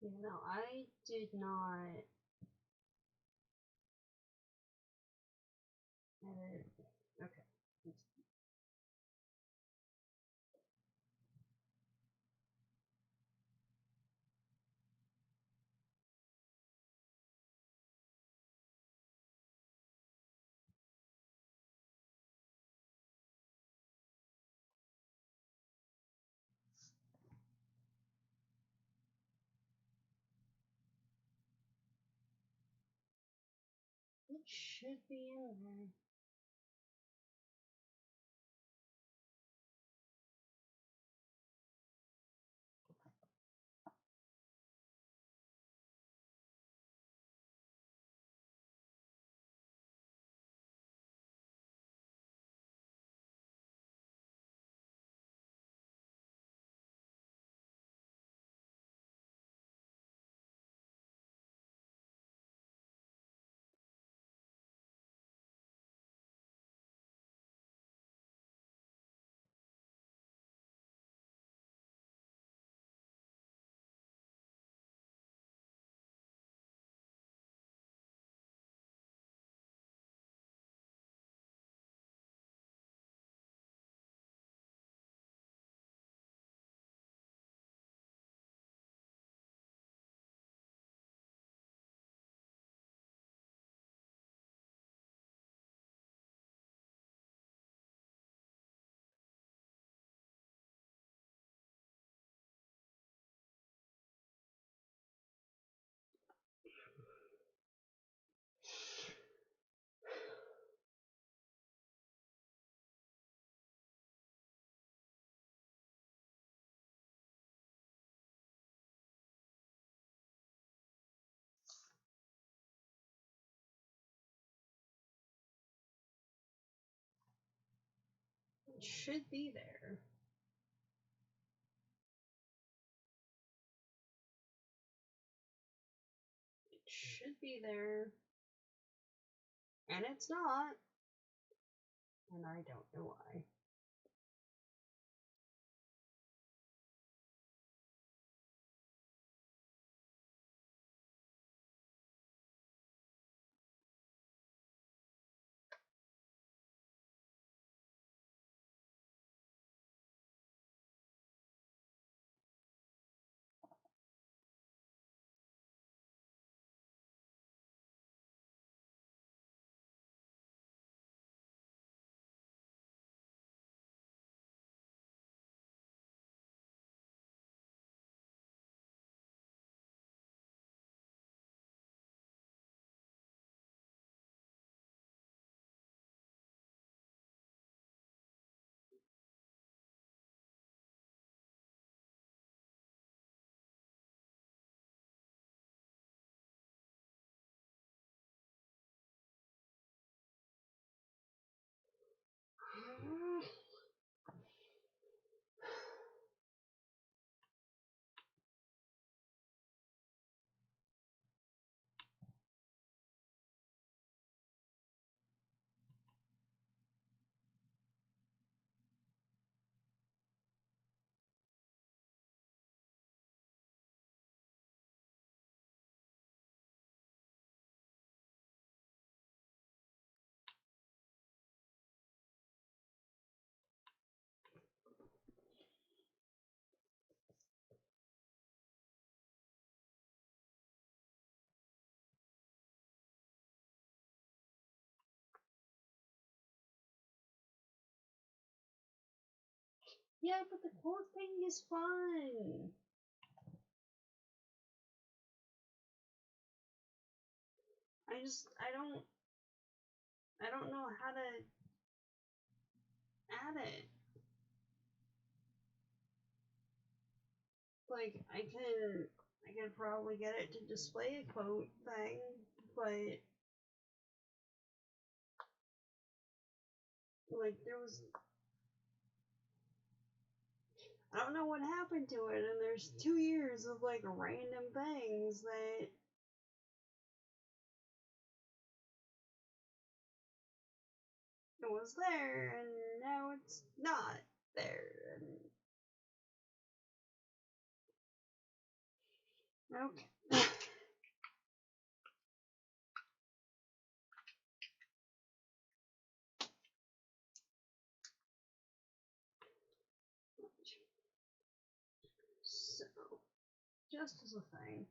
Yeah, no, I did not edit. Okay. It should be in there. should be there. It should be there. And it's not. And I don't know why. Yeah, but the quote thing is fun. I don't know how to add it. Like, I can probably get it to display a quote thing, but like I don't know what happened to it, and there's 2 years of like random things that it was there, and now it's not there. And okay. So, just as a thing.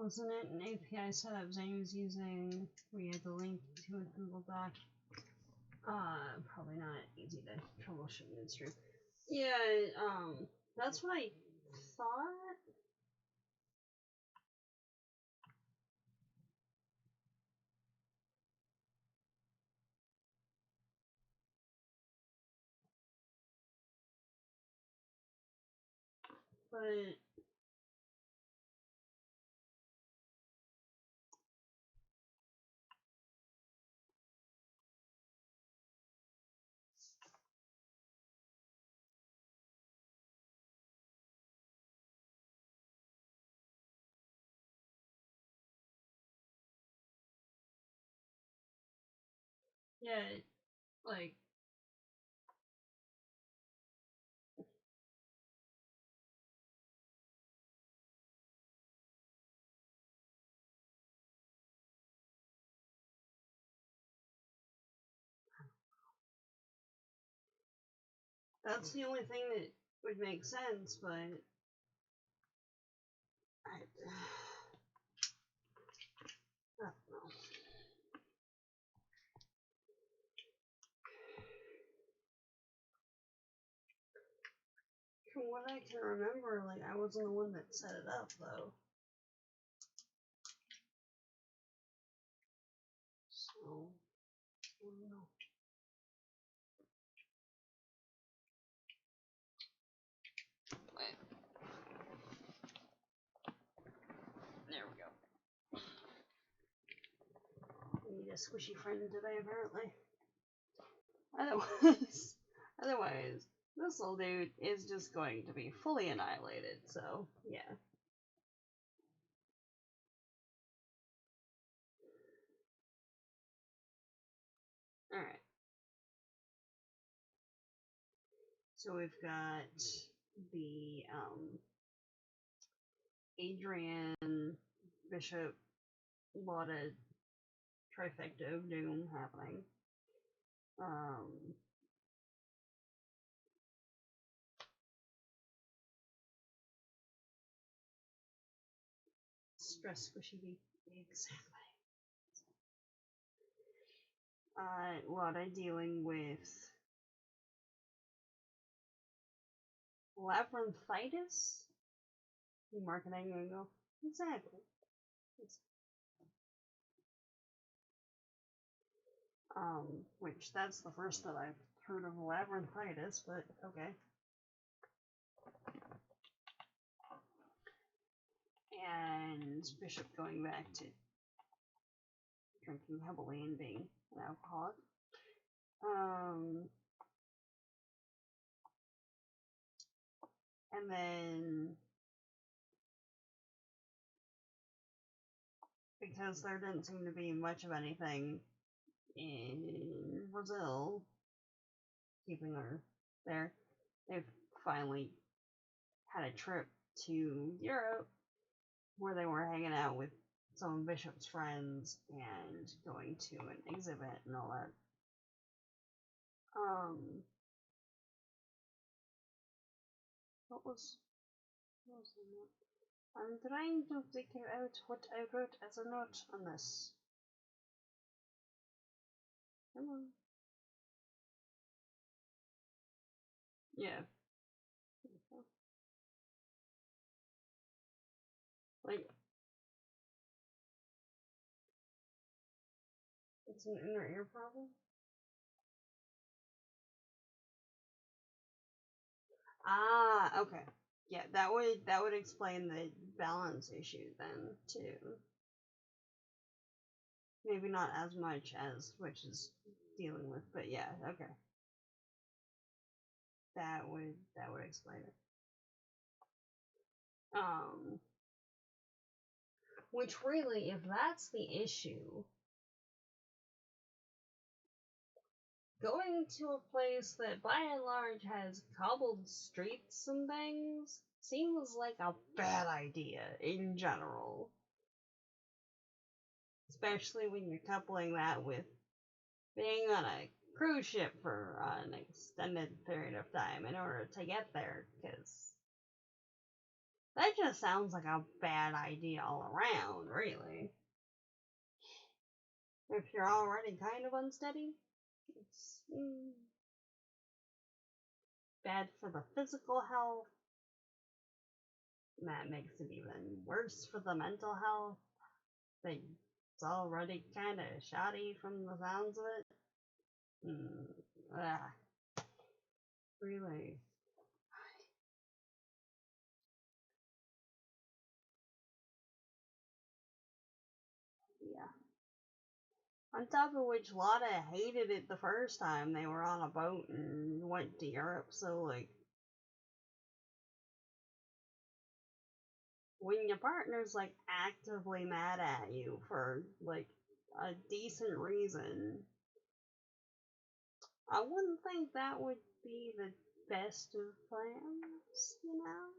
Wasn't it an API setup Zane was using? We had the link to a Google Doc. Probably not easy to troubleshoot midstream. Yeah, that's what I thought. But yeah, like that's the only thing that would make sense, but I don't know. From what I can remember, like I wasn't the one that set it up though. So I don't know. Wait. There we go. I need a squishy friend today, apparently. Otherwise, this little dude is just going to be fully annihilated, so, yeah. Alright. So we've got the, Adrian Bishop Lota trifecta of doom happening. Stress squishy, exactly. Lota dealing with labyrinthitis? Marketing angle. Exactly. Which that's the first that I've heard of labyrinthitis, but okay. And Bishop going back to drinking heavily and being an alcoholic. And then because there didn't seem to be much of anything in Brazil keeping her there, they've finally had a trip to Europe where they were hanging out with some of Bishop's friends and going to an exhibit and all that. What was the note? I'm trying to figure out what I wrote as a note on this. Come on. Yeah. Like, it's an inner ear problem? Ah, okay. Yeah, that would explain the balance issue then too. Maybe not as much as Twitch is dealing with, but yeah, okay. That would explain it. Which really, if that's the issue, going to a place that by and large has cobbled streets and things seems like a bad idea in general. Especially when you're coupling that with being on a cruise ship for an extended period of time in order to get there, because That just sounds like a bad idea all around, really. If you're already kind of unsteady, it's bad for the physical health. That makes it even worse for the mental health. It's already kind of shoddy from the sounds of it. Really. Yeah. On top of which, Lotta hated it the first time they were on a boat and went to Europe, so, like, when your partner's, like, actively mad at you for, like, a decent reason, I wouldn't think that would be the best of plans, you know?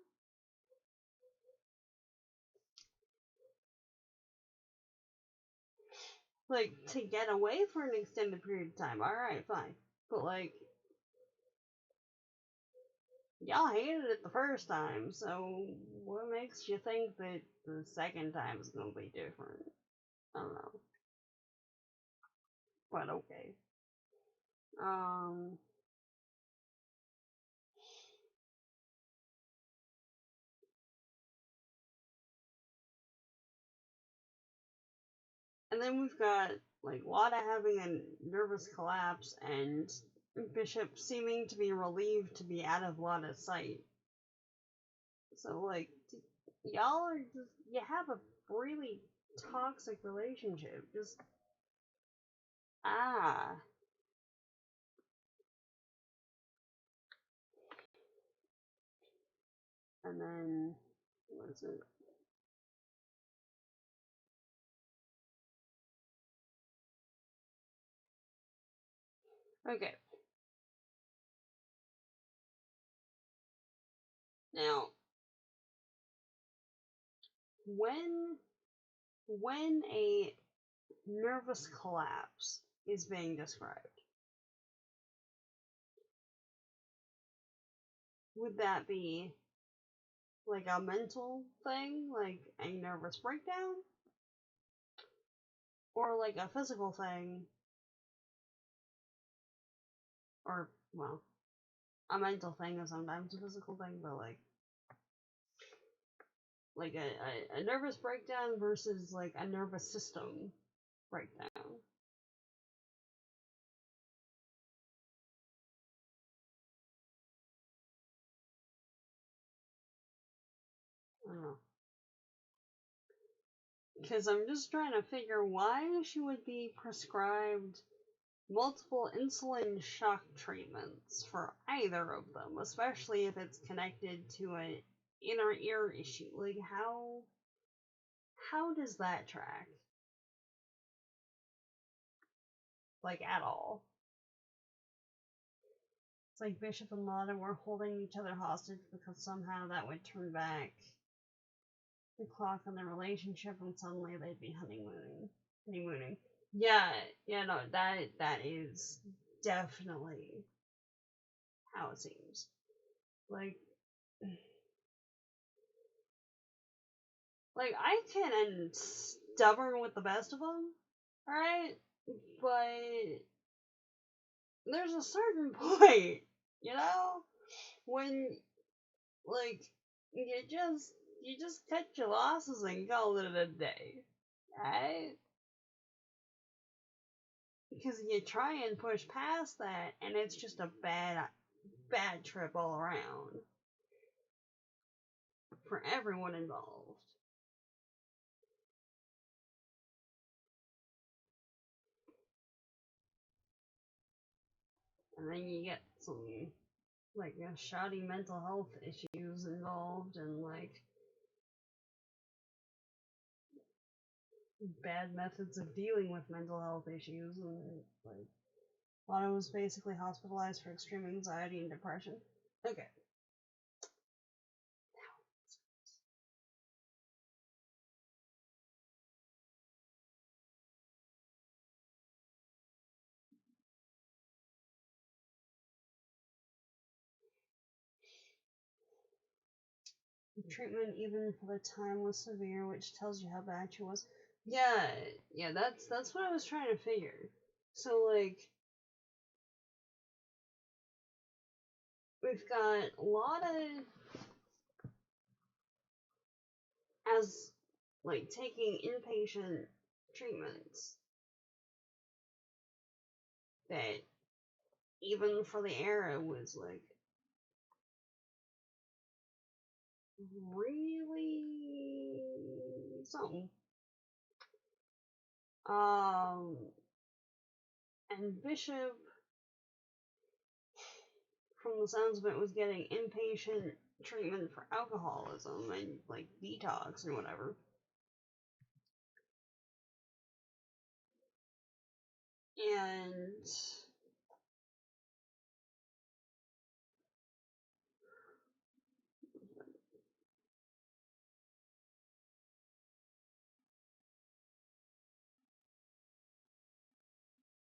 Like, to get away for an extended period of time, alright, fine. But, like, y'all hated it the first time, so what makes you think that the second time is gonna be different? I don't know. But okay. Um, and then we've got, like, Lotta having a nervous collapse and Bishop seeming to be relieved to be out of Lotta's sight. So, like, y'all are just, you have a really toxic relationship. Just, ah. And then, what is it? Okay. Now, when a nervous collapse is being described, would that be like a mental thing, like a nervous breakdown, or like a physical thing, or, well, a mental thing is sometimes a physical thing, but like a nervous breakdown versus like a nervous system breakdown. I don't know. Because I'm just trying to figure why she would be prescribed multiple insulin shock treatments for either of them, especially if it's connected to an inner ear issue. Like, how does that track? Like, at all. It's like Bishop and Lotta were holding each other hostage because somehow that would turn back the clock on their relationship and suddenly they'd be honeymooning. Yeah, yeah, no, that is definitely how it seems. Like, I can end stubborn with the best of them, alright? But there's a certain point, you know, when, like, you just cut your losses and call it a day, right? Because you try and push past that, and it's just a bad trip all around for everyone involved. And then you get some, like, shoddy mental health issues involved, and, like, bad methods of dealing with mental health issues, and, like, Lana was basically hospitalized for extreme anxiety and depression. Okay. Treatment, even for the time, was severe, which tells you how bad she was. Yeah, yeah, that's what I was trying to figure. So, like, we've got a lot of as like taking inpatient treatments that even for the era was like really something. And Bishop, from the sounds of it, was getting inpatient treatment for alcoholism and like detox and whatever. And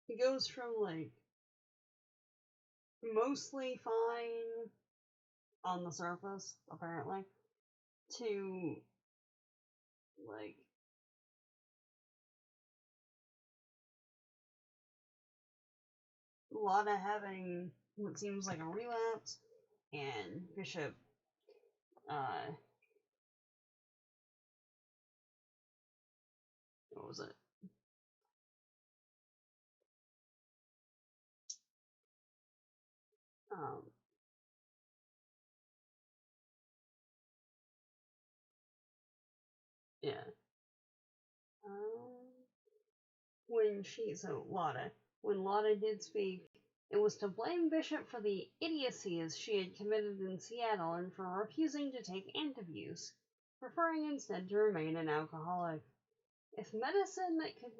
he goes from like mostly fine on the surface, apparently, to like Lota having what seems like a relapse, and Bishop, uh, what was it? Um, yeah. Um, when Lota did speak, it was to blame Bishop for the idiocies she had committed in Seattle and for refusing to take antabuse, preferring instead to remain an alcoholic. If medicine that could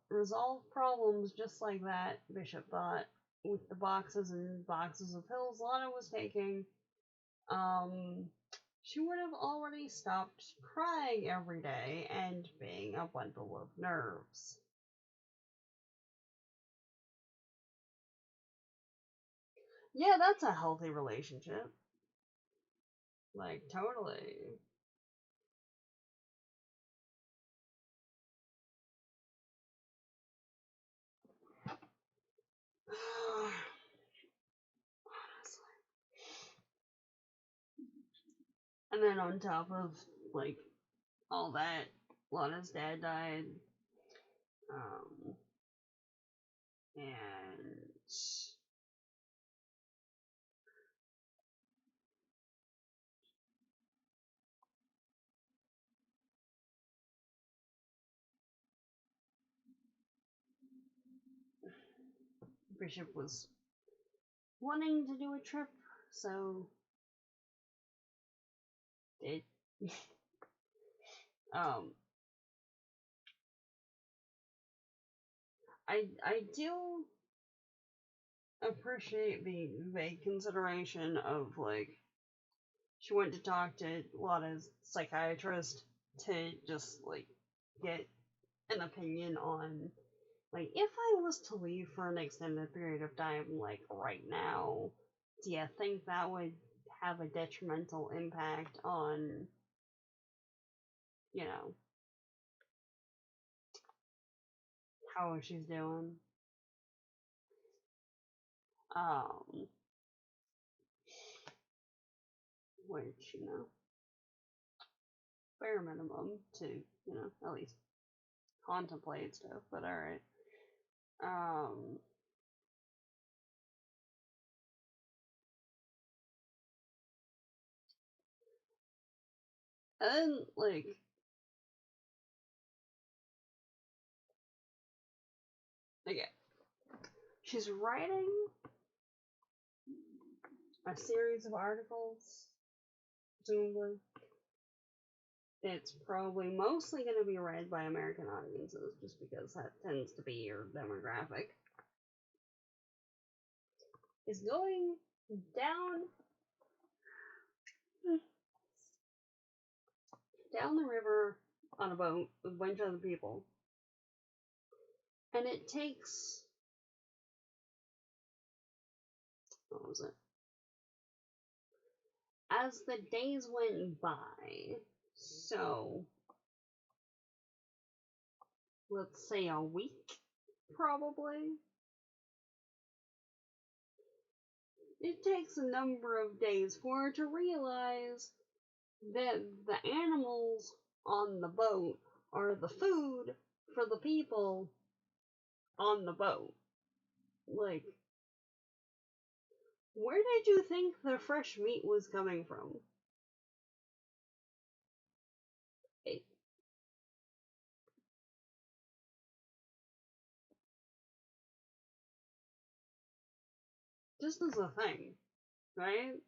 resolve problems just like that, Bishop thought, with the boxes and boxes of pills Lana was taking, um, she would have already stopped crying every day and being a bundle of nerves. Yeah, that's a healthy relationship. Like, totally. Honestly. And then on top of, like, all that, Lana's dad died. Um, and Bishop was wanting to do a trip, so it um I do appreciate the vague consideration of like she went to talk to Lana's psychiatrist to just like get an opinion on like if I was to leave for an extended period of time like right now, do you think that would have a detrimental impact on you know how she's doing? Um, which bare minimum to at least contemplate stuff. But all right. Um, and then like again, she's writing a series of articles, presumably. It's probably mostly going to be read by American audiences, just because that tends to be your demographic. Is going down down the river on a boat with a bunch of other people, and it takes what was it? as the days went by, so let's say a week, probably, it takes a number of days for her to realize that the animals on the boat are the food for the people on the boat. Like, where did you think the fresh meat was coming from? Just as a thing, right?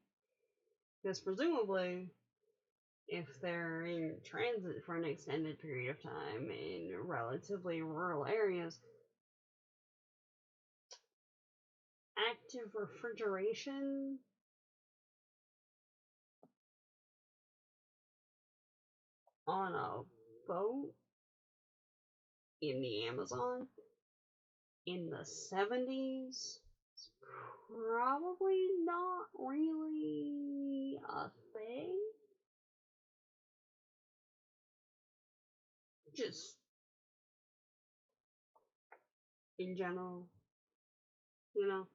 Because presumably, if they're in transit for an extended period of time in relatively rural areas, active refrigeration on a boat in the Amazon in the 70s is probably not really a thing. Just in general, you know.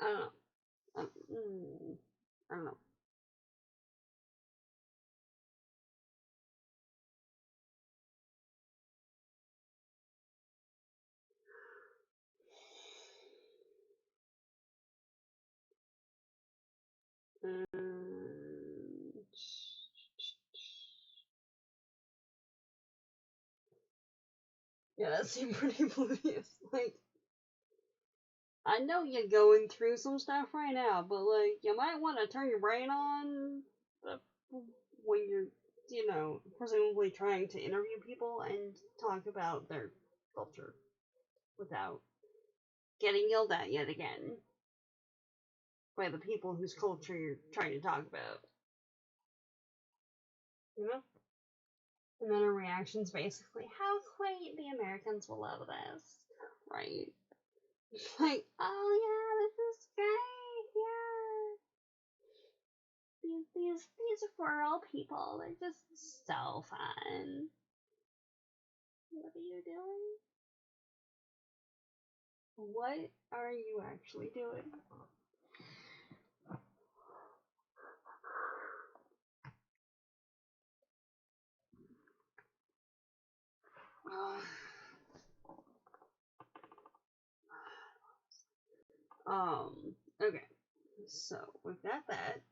I don't know. I don't know. Yeah, that seemed pretty oblivious. Like, I know you're going through some stuff right now, but like, you might want to turn your brain on when you're, presumably trying to interview people and talk about their culture without getting yelled at yet again by the people whose culture you're trying to talk about. You know? And then her reaction's basically, how quaint, the Americans will love this. Right? Like, oh yeah, this is great, yeah. These rural people, they're just so fun. What are you doing? What are you actually doing? Okay. So, we've got that.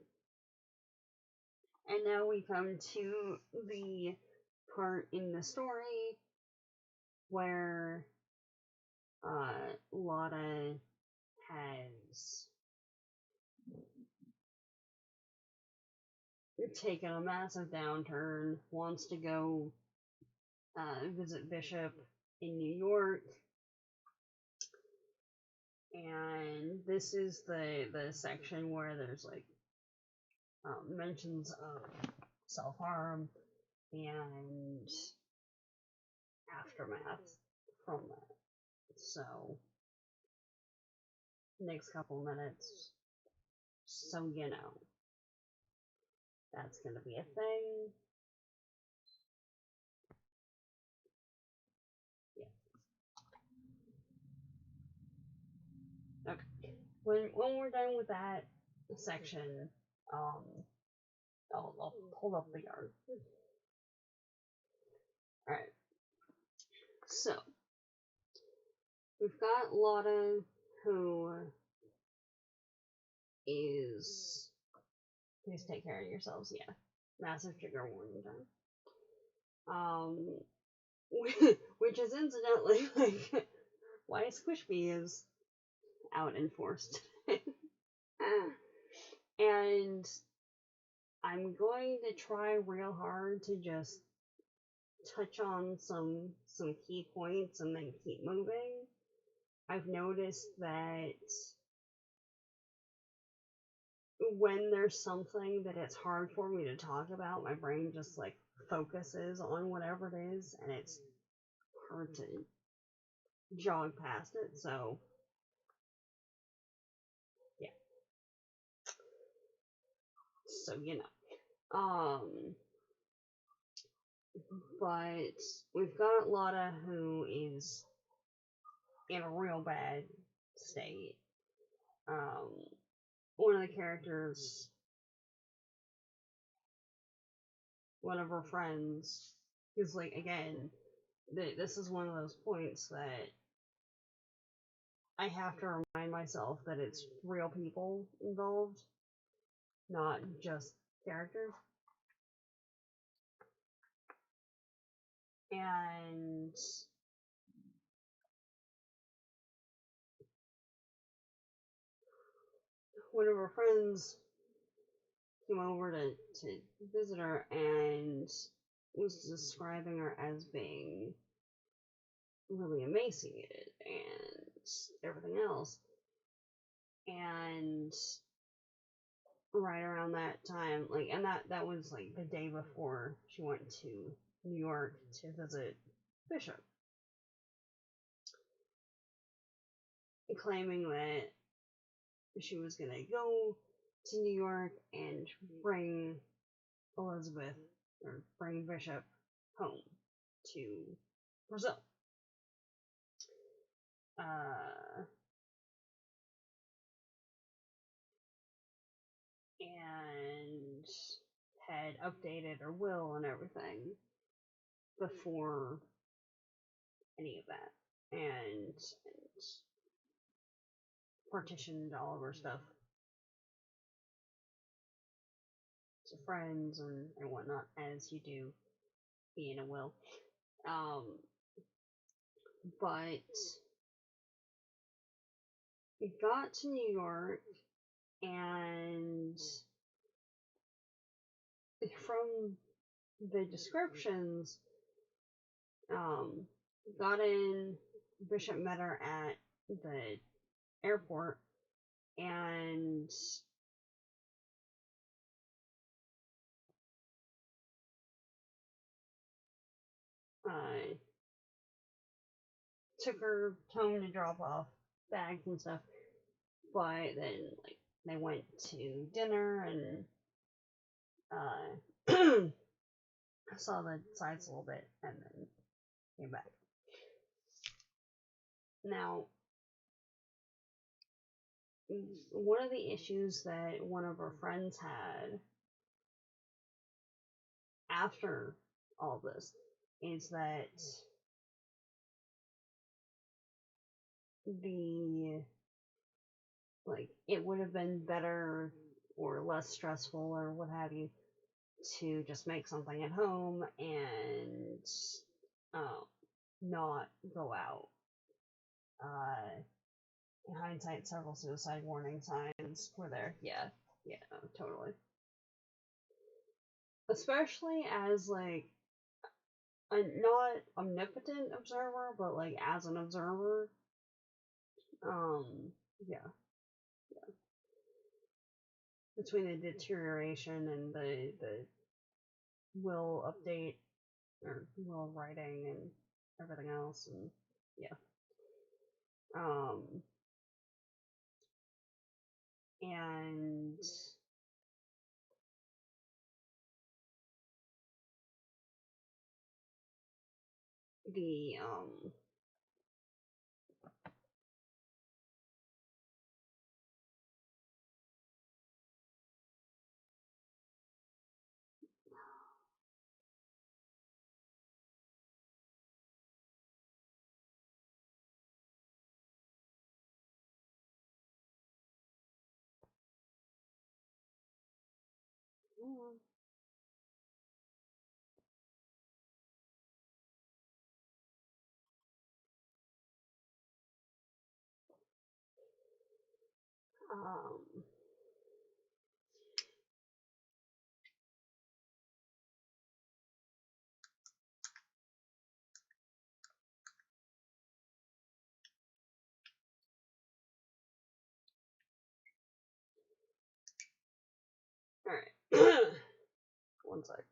And now we come to the part in the story where Lota has taken a massive downturn, wants to go visit Bishop in New York, and this is the section where there's like mentions of self-harm and aftermath from that. So, next couple minutes, so you know, that's gonna be a thing. Yeah. Okay. When we're done with that section, I'll pull up the art. Alright. So, we've got Lota, who is. Please take care of yourselves, yeah. Massive trigger warning time. Which is incidentally, like, why Squishby is out in force today. And I'm going to try real hard to just touch on some key points and then keep moving. I've noticed that when there's something that it's hard for me to talk about, my brain just like focuses on whatever it is, and it's hard to jog past it, so yeah. So, but we've got Lotta, who is in a real bad state. One of the characters, one of her friends, is like, again, this is one of those points that I have to remind myself that it's real people involved, not just characters. And one of her friends came over to visit her and was describing her as being really emaciated and everything else. And right around that time, like, and that was like the day before she went to New York to visit Bishop, claiming that she was gonna go to New York and bring Elizabeth, or bring Bishop home to Brazil. And had updated her will and everything before any of that, and partitioned all of her stuff to friends and whatnot, as you do be in a will. But we got to New York, and from the descriptions, got in, Bishop met her at the airport, and took her home to drop off bags and stuff. But then, like, they went to dinner and saw the sights a little bit, and then came back. Now, one of the issues that one of her friends had after all this is that it would have been better or less stressful or what have you to just make something at home and not go out. In hindsight, several suicide warning signs were there. Yeah, totally. Especially as, like, a not omnipotent observer, but, like, as an observer. Yeah. Between the deterioration and the will update, or will writing and everything else, and yeah. And the alright. One sec.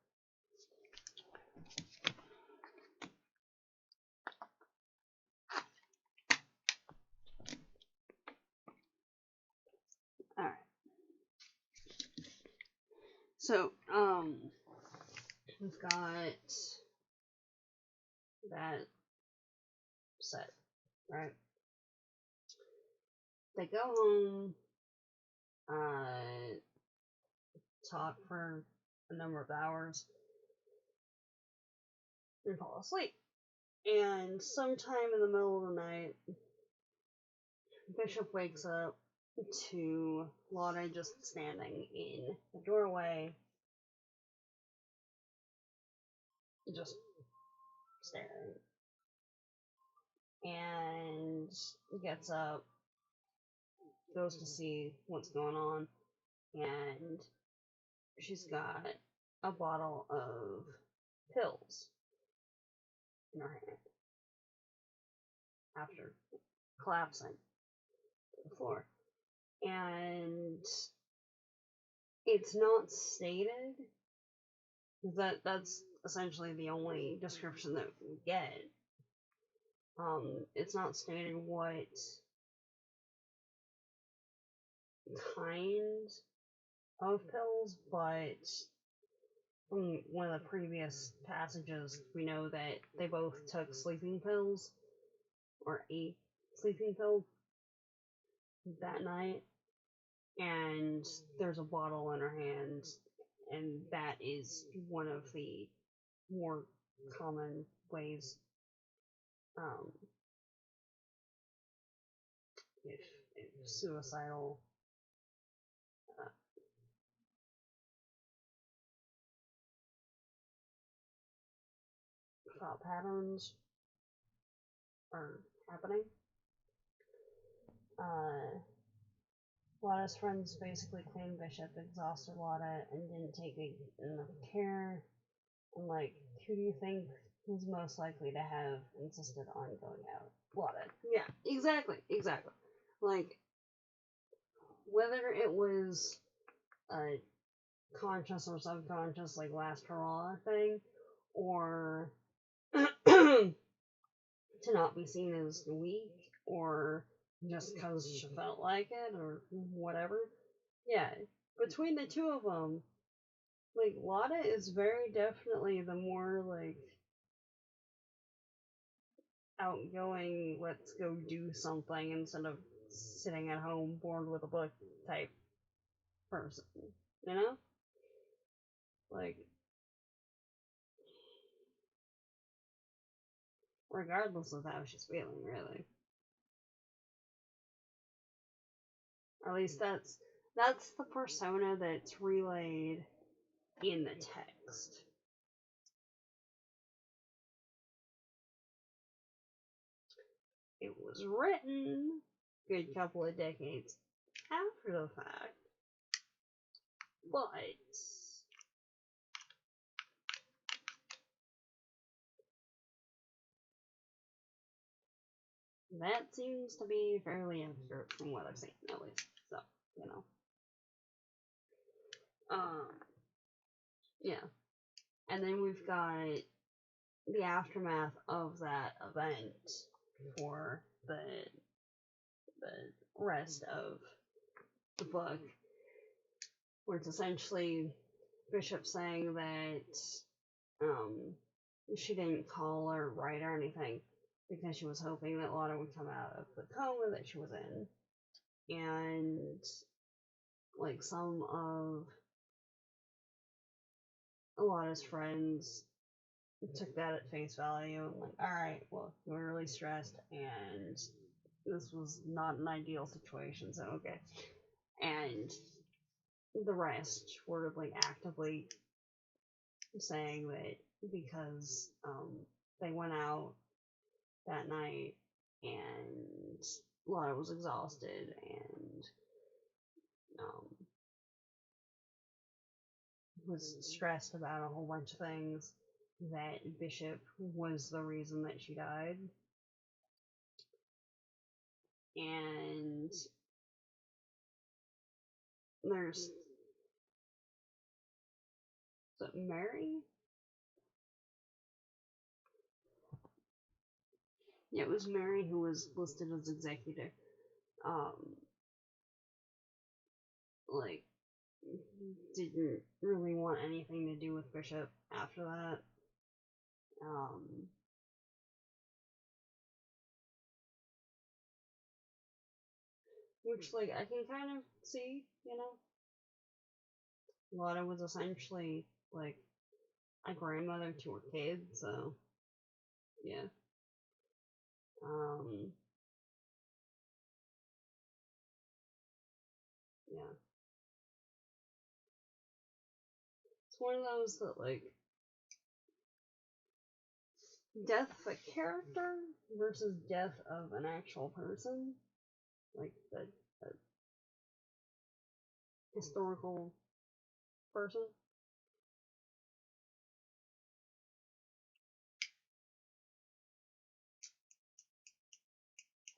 So, we've got that set, right? They go home, talk for a number of hours, and fall asleep. And sometime in the middle of the night, Bishop wakes up to Lota just standing in the doorway, just staring. And gets up, goes to see what's going on, and she's got a bottle of pills in her hand after collapsing to the floor. And it's not stated, that's essentially the only description that we get. It's not stated what kind of pills, but from one of the previous passages, we know that they both took sleeping pills, or a sleeping pill that night, and there's a bottle in her hand, and that is one of the more common ways, if suicidal thought patterns are happening. Lotta's friends basically claimed Bishop exhausted Lotta and didn't take enough care. And, like, who do you think was most likely to have insisted on going out? Lotta. Yeah, exactly. Like, whether it was a conscious or subconscious, like, last hurrah thing, or to not be seen as weak, or just because she felt like it, or whatever. Yeah, between the two of them, like, Lotta is very definitely the more, like, outgoing, let's go do something instead of sitting at home bored with a book type person, you know? Like, regardless of how she's feeling, really. At least that's the persona that's relayed in the text. It was written a good couple of decades after the fact, but that seems to be fairly accurate from what I've seen, at least. So, you know. Yeah. And then we've got the aftermath of that event for the rest of the book, where it's essentially Bishop saying that she didn't call or write or anything because she was hoping that Lotta would come out of the coma that she was in. And, like, some of Lotta's friends took that at face value and, like, alright, well, you were really stressed and this was not an ideal situation, so okay. And the rest were, like, actively saying that because they went out that night and Lotta was exhausted and was stressed about a whole bunch of things, that Bishop was the reason that she died. And there's, is it Mary? Yeah, it was Mary who was listed as executor. Like, didn't really want anything to do with Bishop after that. Which, like, I can kind of see, you know? Lota was essentially, like, a grandmother to her kids, so, yeah. Yeah. It's one of those that, like, death of a character versus death of an actual person. Like, the historical person.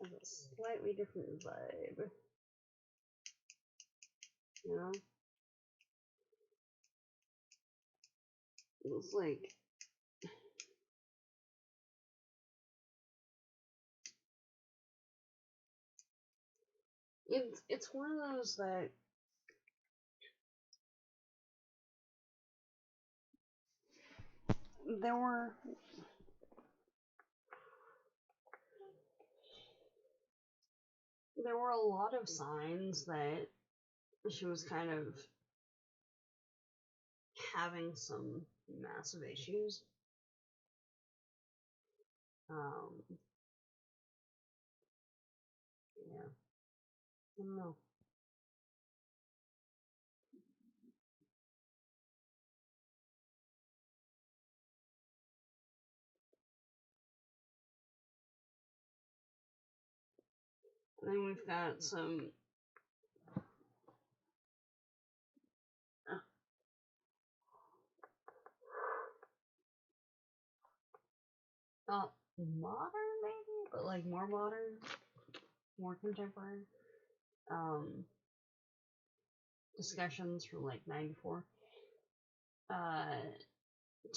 Has a slightly different vibe. You know? It's like, it's one of those that there were a lot of signs that she was kind of having some massive issues. Yeah. I don't know. And then we've got some not modern maybe, but like more modern, more contemporary discussions from like '94,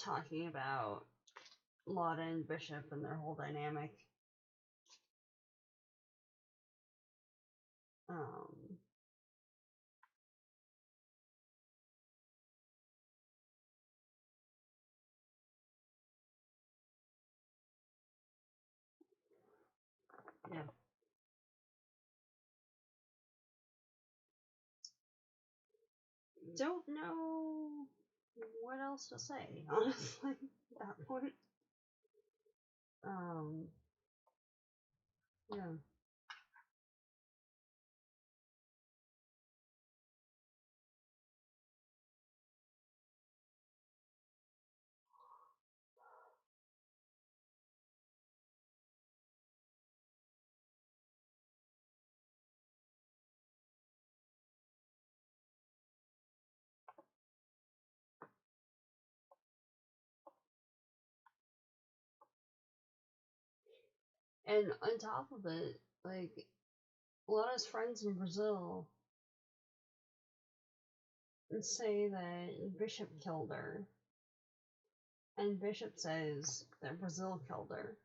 talking about Lota and Bishop and their whole dynamic. Yeah. Don't know what else to say, honestly, at that point. Yeah. And on top of it, like, Lota's friends in Brazil say that Bishop killed her. And Bishop says that Brazil killed her.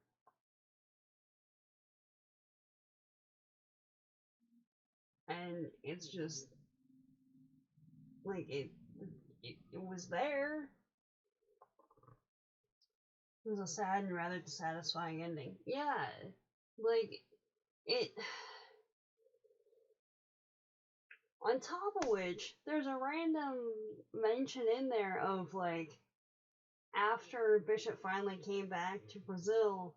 And it's just, like, it was there. It was a sad and rather dissatisfying ending. Yeah. Like, it. On top of which, there's a random mention in there of, like, after Bishop finally came back to Brazil,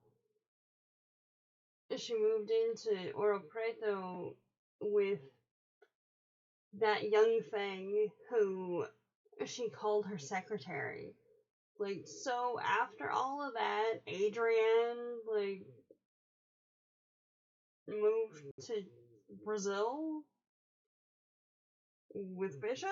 she moved into Ouro Preto with that young thing who she called her secretary. Like, so after all of that, Adrienne, like, moved to Brazil with Bishop?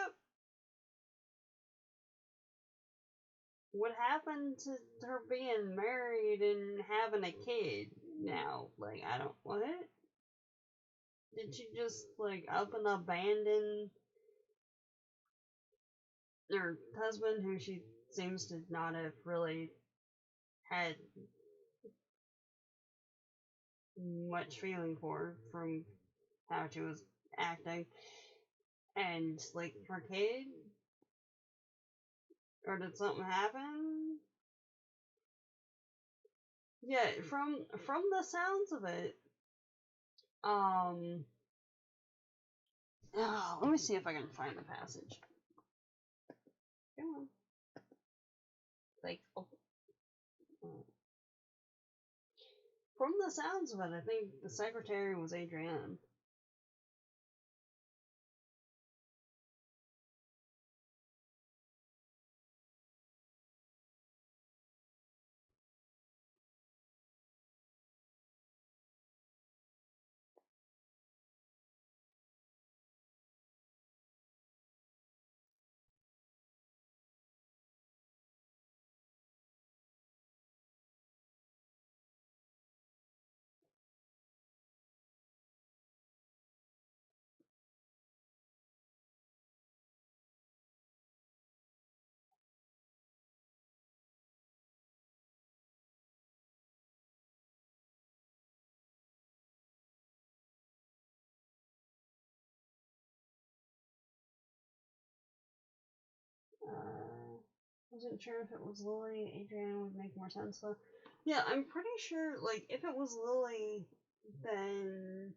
What happened to her being married and having a kid now? Like, I don't. What? Did she just, like, up and abandon her husband, who she seems to not have really had much feeling for from how she was acting, And, like, her kid? Or did something happen? Yeah, from the sounds of it, let me see if I can find the passage. Come on. Like, from the sounds of it, I think the secretary was Adrienne. Wasn't sure if it was Lily. Adrienne would make more sense though. Yeah, I'm pretty sure, like, if it was Lily, then,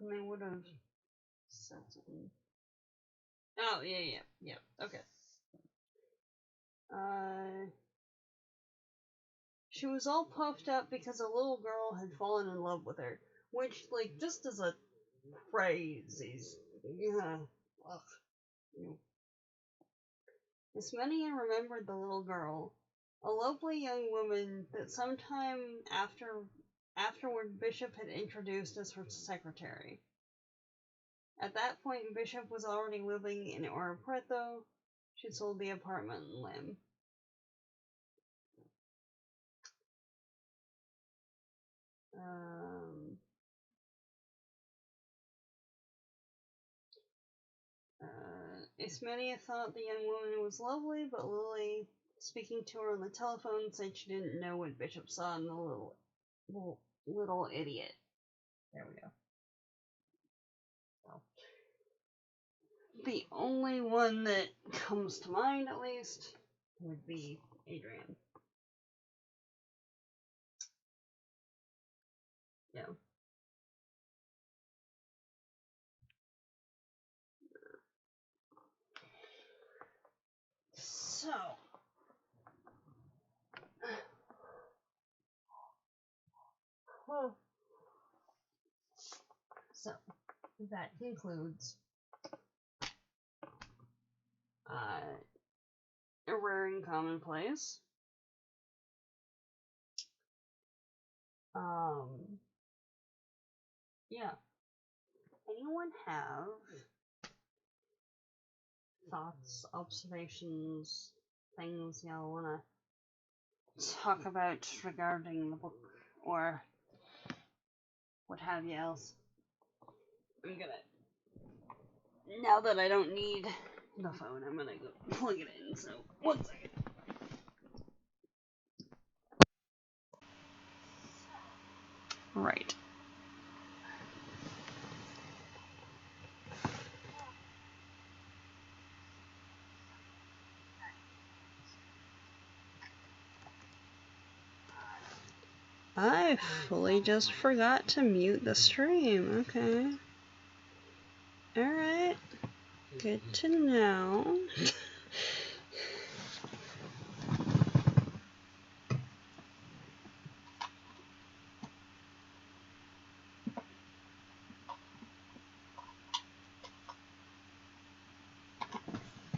they would have said something. Oh, yeah, okay. She was all puffed up because a little girl had fallen in love with her, which, like, just as a phrase is, yeah, ugh. Miss Menian remembered the little girl, a lovely young woman that sometime afterward Bishop had introduced as her secretary. At that point, Bishop was already living in Oro Preto. She'd sold the apartment in Lim. Ismenia thought the young woman was lovely, but Lily, speaking to her on the telephone, said she didn't know what Bishop saw in the little idiot. There we go. Well, the only one that comes to mind, at least, would be Adrienne. Yeah. So, that concludes A Rare and Commonplace. Yeah. Anyone have thoughts, observations, things y'all wanna talk about regarding the book, or what have you else? I'm gonna, now that I don't need the phone, I'm gonna go plug it in, so 1 second. Right. I fully just forgot to mute the stream. Okay. Alright. Good to know.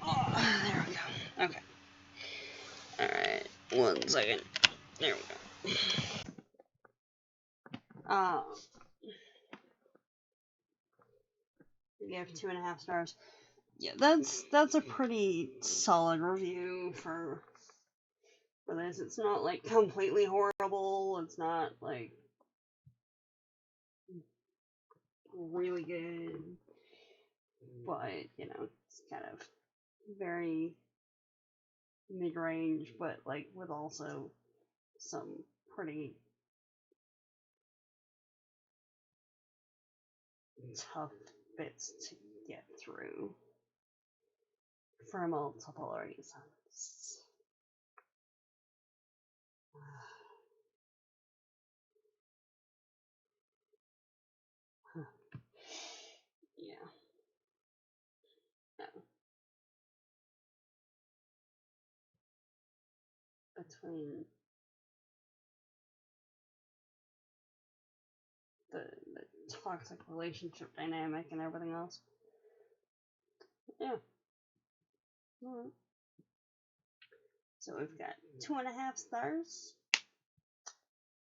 Oh, there we go. Okay. Alright. 1 second. There we go. We gave 2.5 stars. Yeah, that's a pretty solid review for this. It's not like completely horrible. It's not like really good, but you know, it's kind of very mid-range, but like with also some pretty tough bits to get through for multiple reasons. Yeah. No. Between the toxic relationship dynamic and everything else. Yeah. Alright. So we've got 2.5 stars.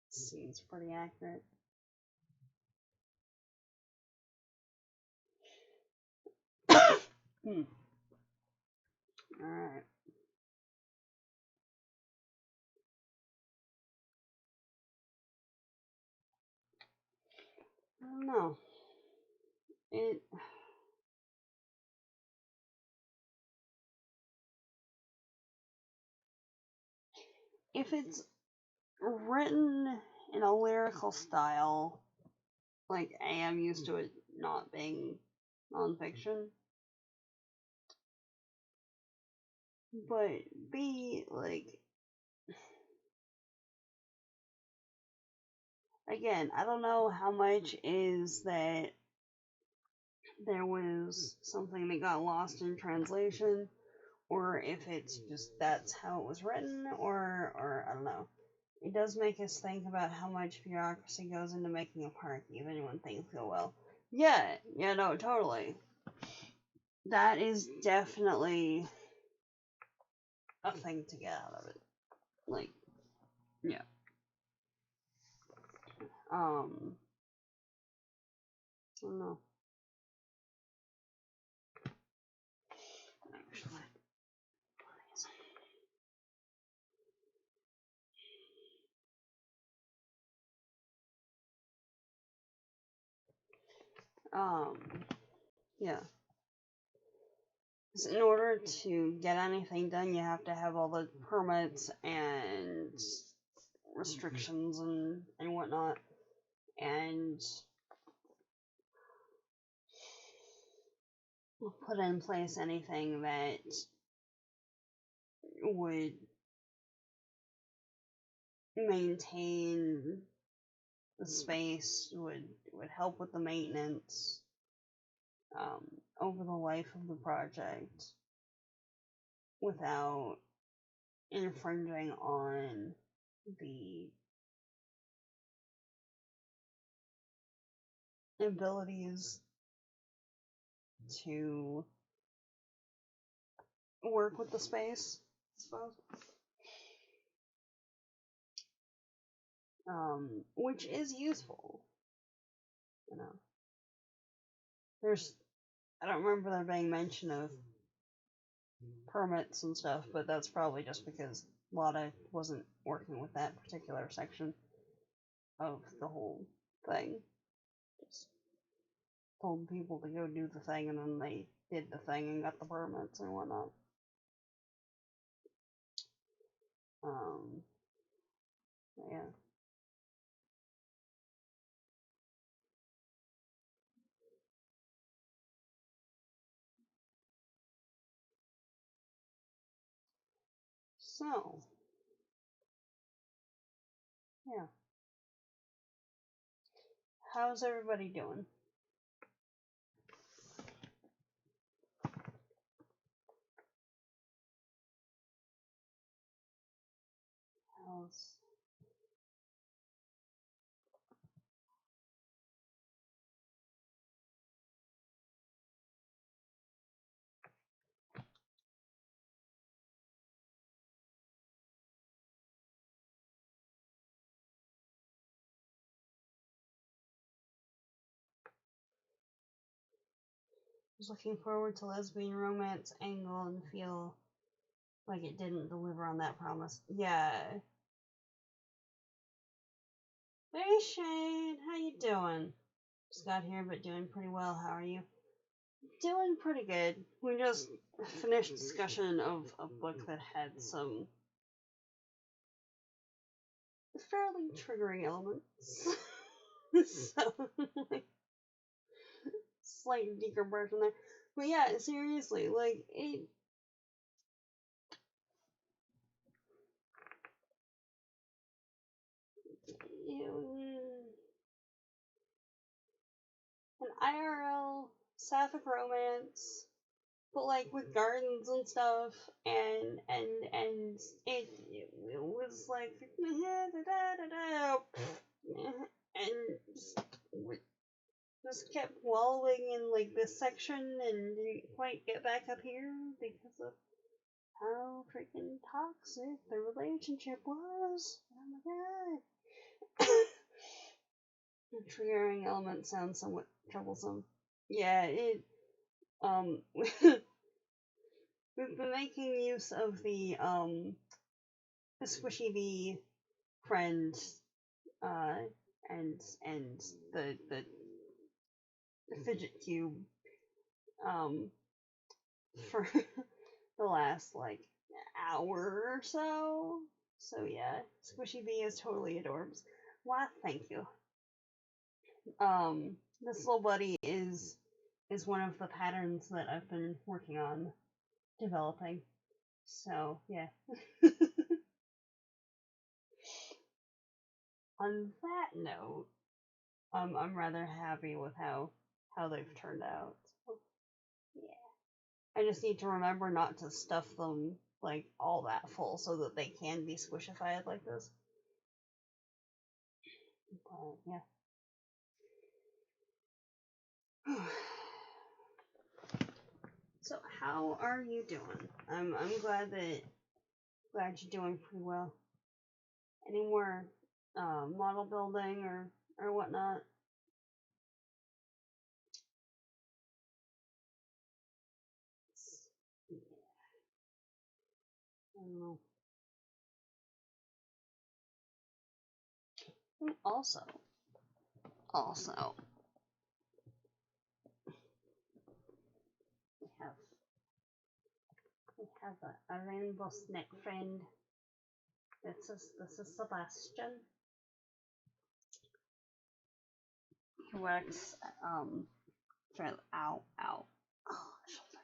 Seems pretty accurate. Alright. I don't know. If it's written in a lyrical style, like A, I'm used to it not being nonfiction, but B, like, again, I don't know how much is that there was something that got lost in translation, or if it's just that's how it was written, or I don't know. It does make us think about how much bureaucracy goes into making a park, even when things go well. Yeah, no, totally. That is definitely a thing to get out of it. Like, yeah. I don't know. Actually. Yeah. In order to get anything done, you have to have all the permits and restrictions and whatnot. And put in place anything that would maintain the space, would help with the maintenance over the life of the project without infringing on the abilities to work with the space, I suppose. Which is useful. You know, I don't remember there being mention of permits and stuff, but that's probably just because Lota wasn't working with that particular section of the whole thing. Just told people to go do the thing, and then they did the thing and got the permits and whatnot. Yeah. So, yeah. How's everybody doing? How's was looking forward to lesbian romance angle and feel like it didn't deliver on that promise. Yeah. Hey Shane, how you doing? Just got here but doing pretty well. How are you? Doing pretty good. We just finished discussion of a book that had some fairly triggering elements. So, like, slight decompression there. But yeah, seriously, like, an IRL sapphic romance, but like with gardens and stuff, and it was like and just kept wallowing in like this section and didn't quite get back up here because of how freaking toxic the relationship was. Oh my god. The triggering element sounds somewhat troublesome. Yeah, we've been making use of the squishy bee friend, uh, and the fidget cube, for the last, like, hour or so. So yeah, squishy bee is totally adorbs. Why, thank you. This little buddy is one of the patterns that I've been working on developing. So yeah. On that note, I'm rather happy with how they've turned out. So, yeah. I just need to remember not to stuff them like all that full so that they can be squishified like this. But yeah. So how are you doing? I'm glad you're doing pretty well. Any more model building or whatnot? Yeah, I don't know. And also, we have a rainbow snake friend. This is Sebastian. He works for ow. Oh, shoulder.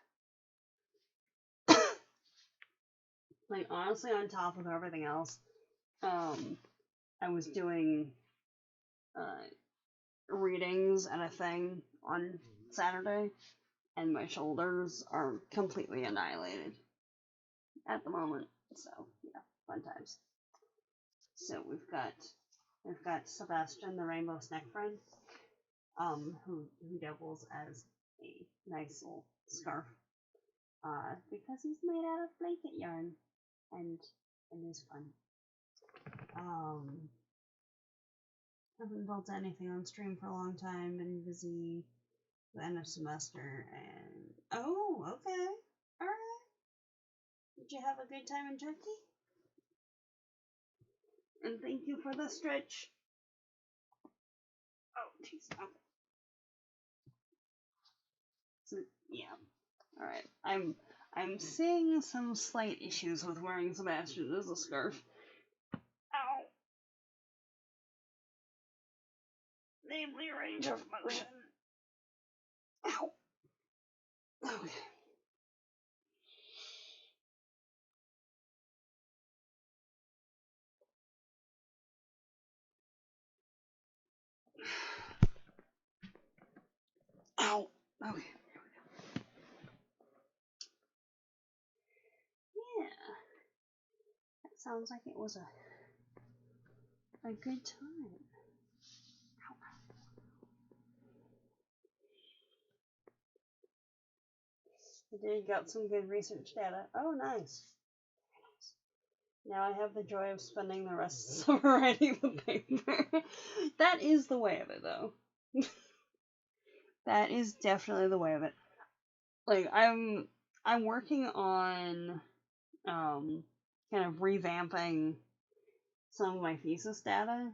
Like, honestly, on top of everything else, I was doing readings at a thing on Saturday, and my shoulders are completely annihilated at the moment. So yeah, fun times. So we've got Sebastian, the rainbow snack friend, who doubles as a nice little scarf, because he's made out of blanket yarn, and is fun. Haven't built anything on stream for a long time. Been busy the end of semester, and oh, okay, all right. Did you have a good time in Turkey? And thank you for the stretch. Oh, jeez. Okay. So yeah, all right. I'm seeing some slight issues with wearing Sebastian as a scarf. Ow. Namely, range of motion. Ow. Okay. Ow. Okay. Yeah. That sounds like it was a good time. Ow. You got some good research data. Oh, nice. Now I have the joy of spending the rest of the summer writing the paper. That is the way of it, though. That is definitely the way of it. Like, I'm working on kind of revamping some of my thesis data.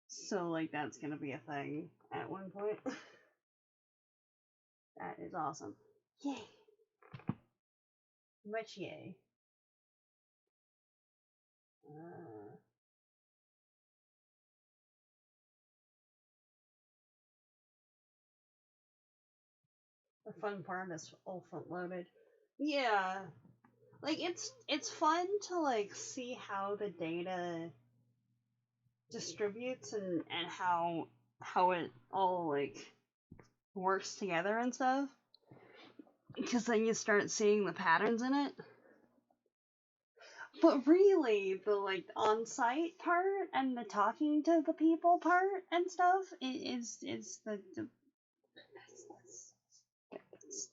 So like that's gonna be a thing at one point. That is awesome. Yay. Much yay. The fun part is all front loaded. Yeah. Like it's fun to like see how the data distributes and how it all like works together and stuff. Because then you start seeing the patterns in it. But really, the like on-site part and the talking to the people part and stuff is the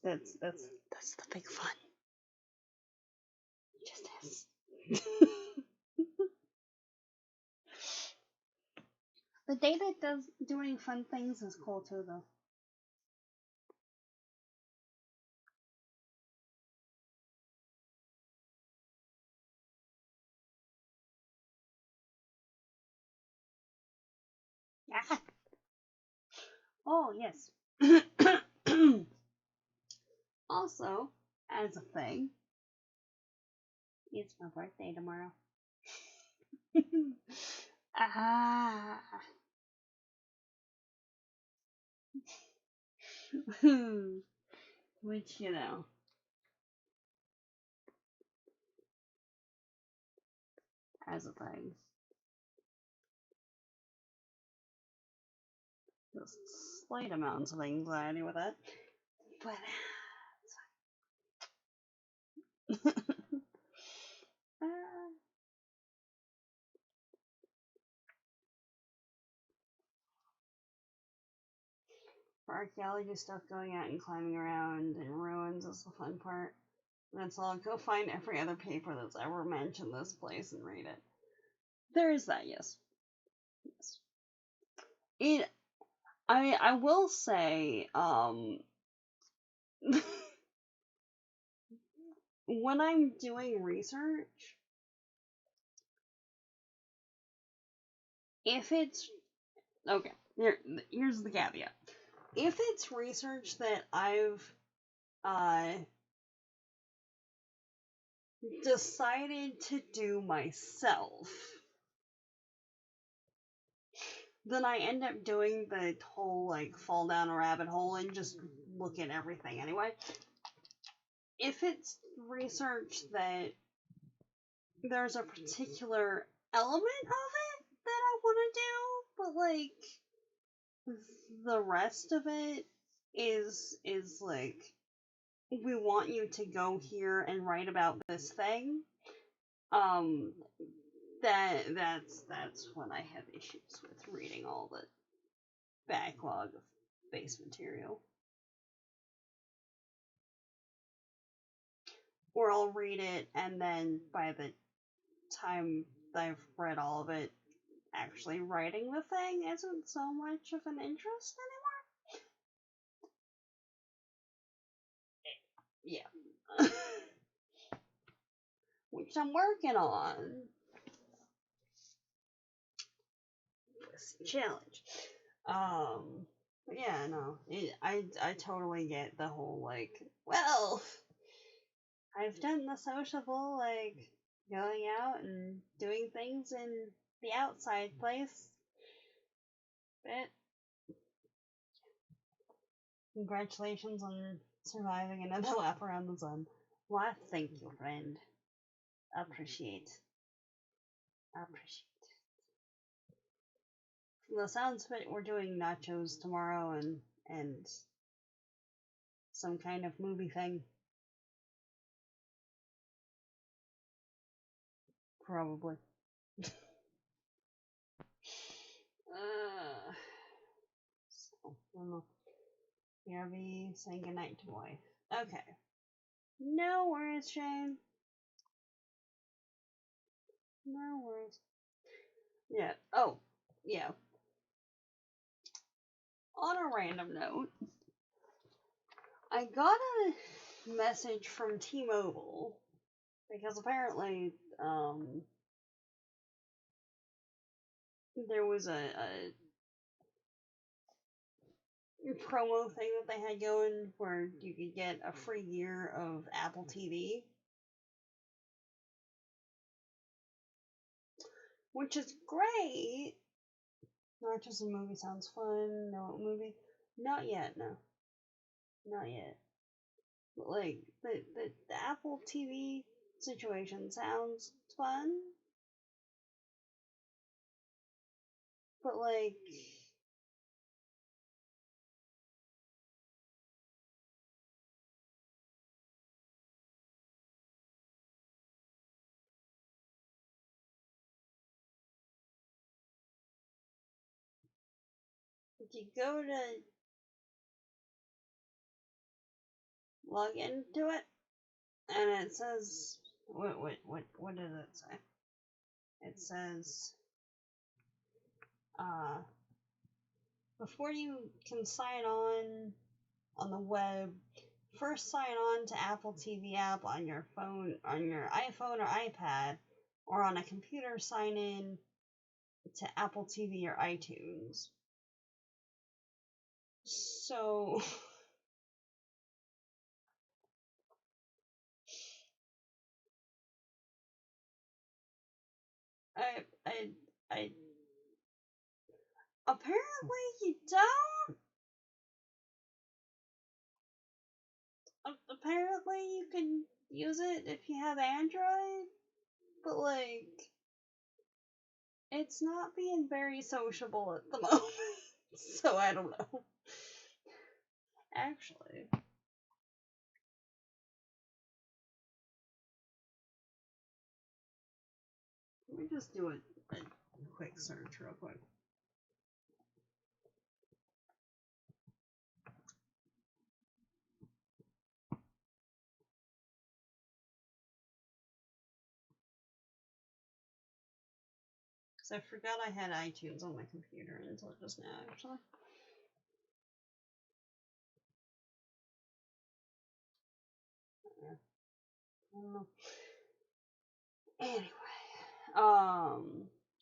that's the big fun. It just is. The data doing fun things is cool too, though. Ah. Oh yes. Also, as a thing, it's my birthday tomorrow. Ah. Which, you know, as a thing. Just slight amounts of anxiety with it. But for archaeology stuff, going out and climbing around in ruins is the fun part. And so I'll go find every other paper that's ever mentioned this place and read it. There is that, yes. Yes. I will say, when I'm doing research, if it's okay, here's the caveat. If it's research that I've decided to do myself, then I end up doing the whole like fall down a rabbit hole and just look at everything anyway. If it's research that there's a particular element of it that I want to do, but like the rest of it is like, we want you to go here and write about this thing, that's when I have issues with reading all the backlog of base material. Or I'll read it and then by the time I've read all of it, actually writing the thing isn't so much of an interest anymore. Yeah. Which I'm working on. Challenge. But yeah, no. I totally get the whole, like, well, I've done the sociable, like, going out and doing things in the outside place. But congratulations on surviving another lap around the sun. Why, thank you, friend. Appreciate. The sounds of it, we're doing nachos tomorrow and some kind of movie thing. Probably. So, I don't know. BRB saying goodnight to wife. Okay. No worries, Shane. No worries. Yeah. Oh, yeah. On a random note, I got a message from T-Mobile because apparently, there was a promo thing that they had going where you could get a free year of Apple TV, which is great. Not just a movie sounds fun. No movie, not yet. No, not yet. But like the Apple TV situation sounds fun, but like if you go to log into it and it says what does it say? It says before you can sign on the web, first sign on to Apple TV app on your phone, on your iPhone or iPad, or on a computer sign in to Apple TV or iTunes. So I apparently you don't. Apparently you can use it if you have Android, but like it's not being very sociable at the moment. So I don't know. Actually, let me just do a quick search real quick. Because I forgot I had iTunes on my computer until just now, actually. I don't know. Anyway,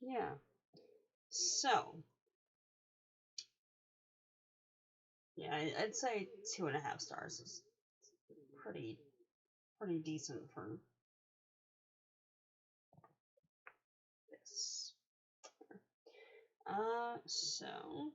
yeah. So, yeah, I'd say 2.5 stars is pretty decent for this. So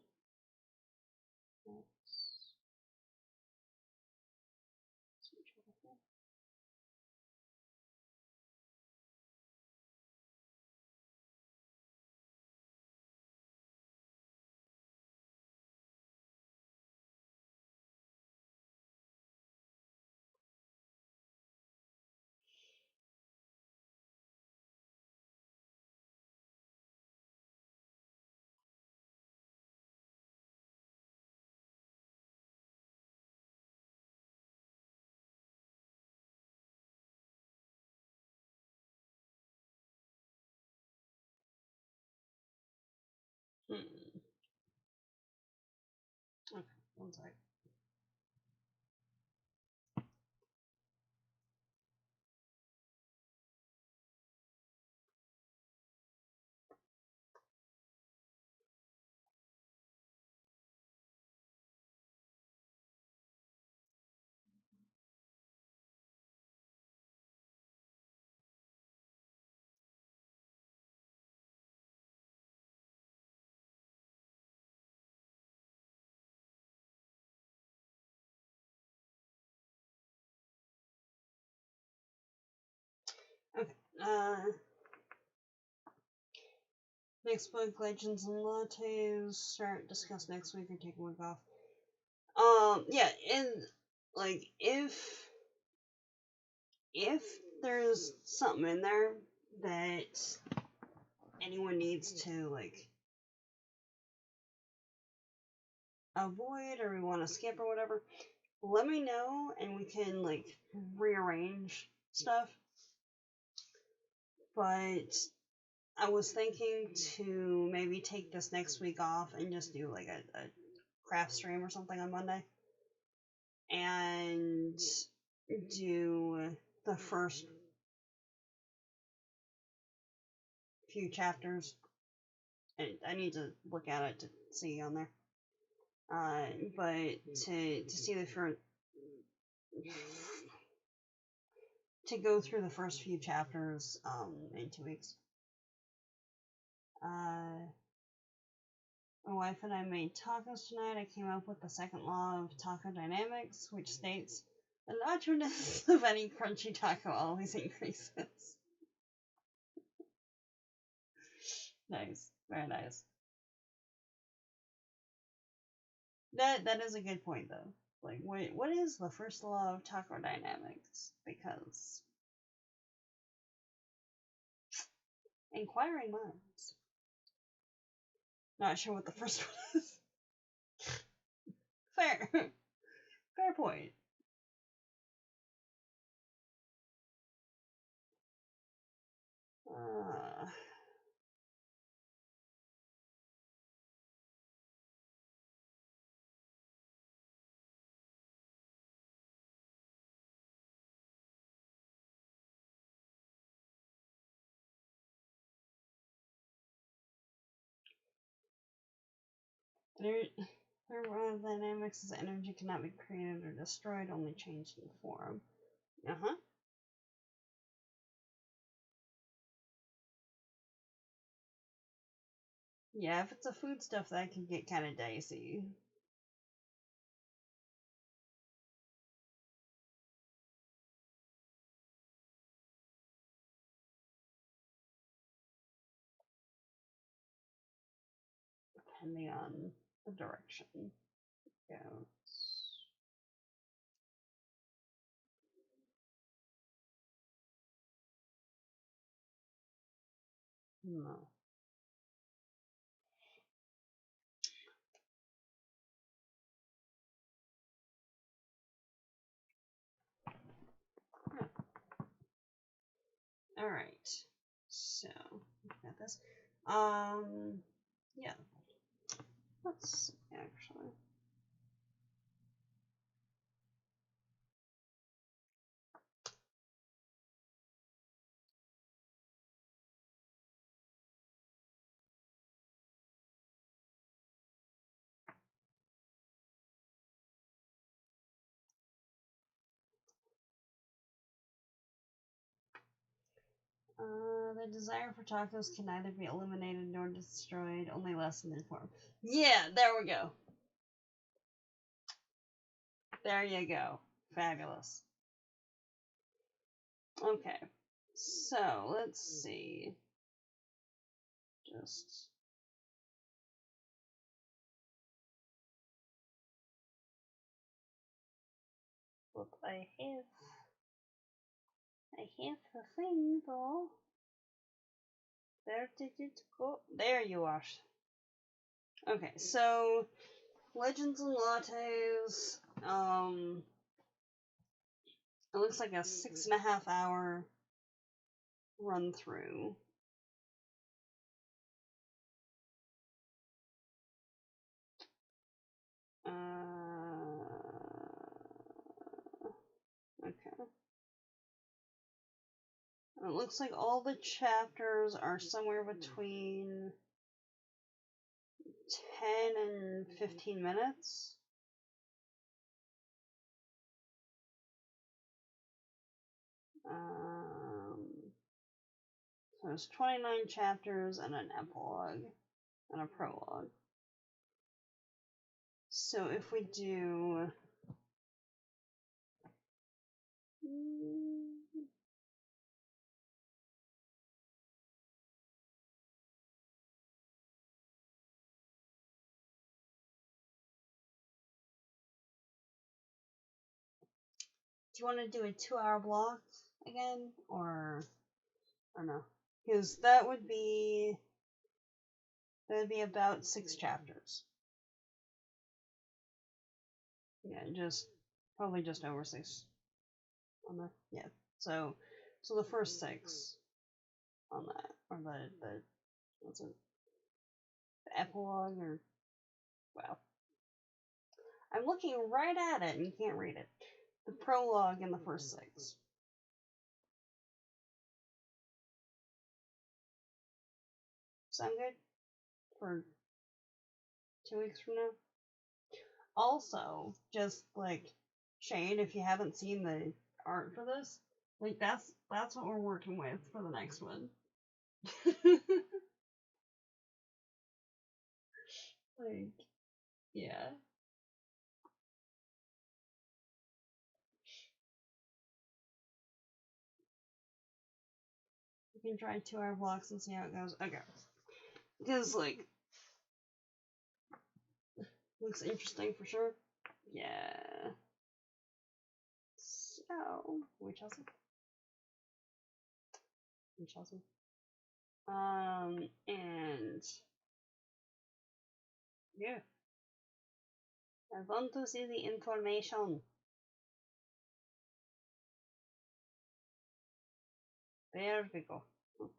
okay, one sec. Okay. Next book, Legends and Lattes, start discuss next week or take a week off. Yeah, and like if there's something in there that anyone needs to like avoid or we want to skip or whatever, let me know and we can like rearrange stuff. But I was thinking to maybe take this next week off and just do like a craft stream or something on Monday and do the first few chapters. I need to look at it to see on there. But to see the first, to go through the first few chapters in 2 weeks. My wife and I made tacos tonight. I came up with the second law of taco dynamics, which states the largeness of any crunchy taco always increases. Nice, very nice. That is a good point though. Like, what is the first law of taco dynamics? Because inquiring minds. Not sure what the first one is. Fair. Fair point. Thermodynamics is energy cannot be created or destroyed, only changed in form. Uh-huh. Yeah, if it's a food stuff, that can get kind of dicey. Depending on the direction it goes. No. Yeah. Alright. So, got this. Yeah. Let's actually. The desire for tacos can neither be eliminated nor destroyed, only lessened in form. Yeah, there we go. There you go. Fabulous. Okay. So, let's see. Just. What I have the thing though. Where did it go? There you are. Okay, so Legends and Lattes. It looks like a 6.5 hour run through. Okay. It looks like all the chapters are somewhere between 10 and 15 minutes. So there's 29 chapters and an epilogue and a prologue. So if we do... Do you want to do a 2-hour block again, or no? Because that would be about 6 chapters. Yeah, probably just over 6 on the So the first 6 on that, or the what's it? The epilogue, or wow. I'm looking right at it and you can't read it. The prologue and the first 6. Sound good for 2 weeks from now? Also, just like Shane, if you haven't seen the art for this, like that's what we're working with for the next one. Like, yeah. We can try 2-hour blocks and see how it goes. Okay. Because, like, looks interesting for sure. Yeah. So, we Chelsea? We Chelsea? And yeah. I want to see the information. There we go. Okay.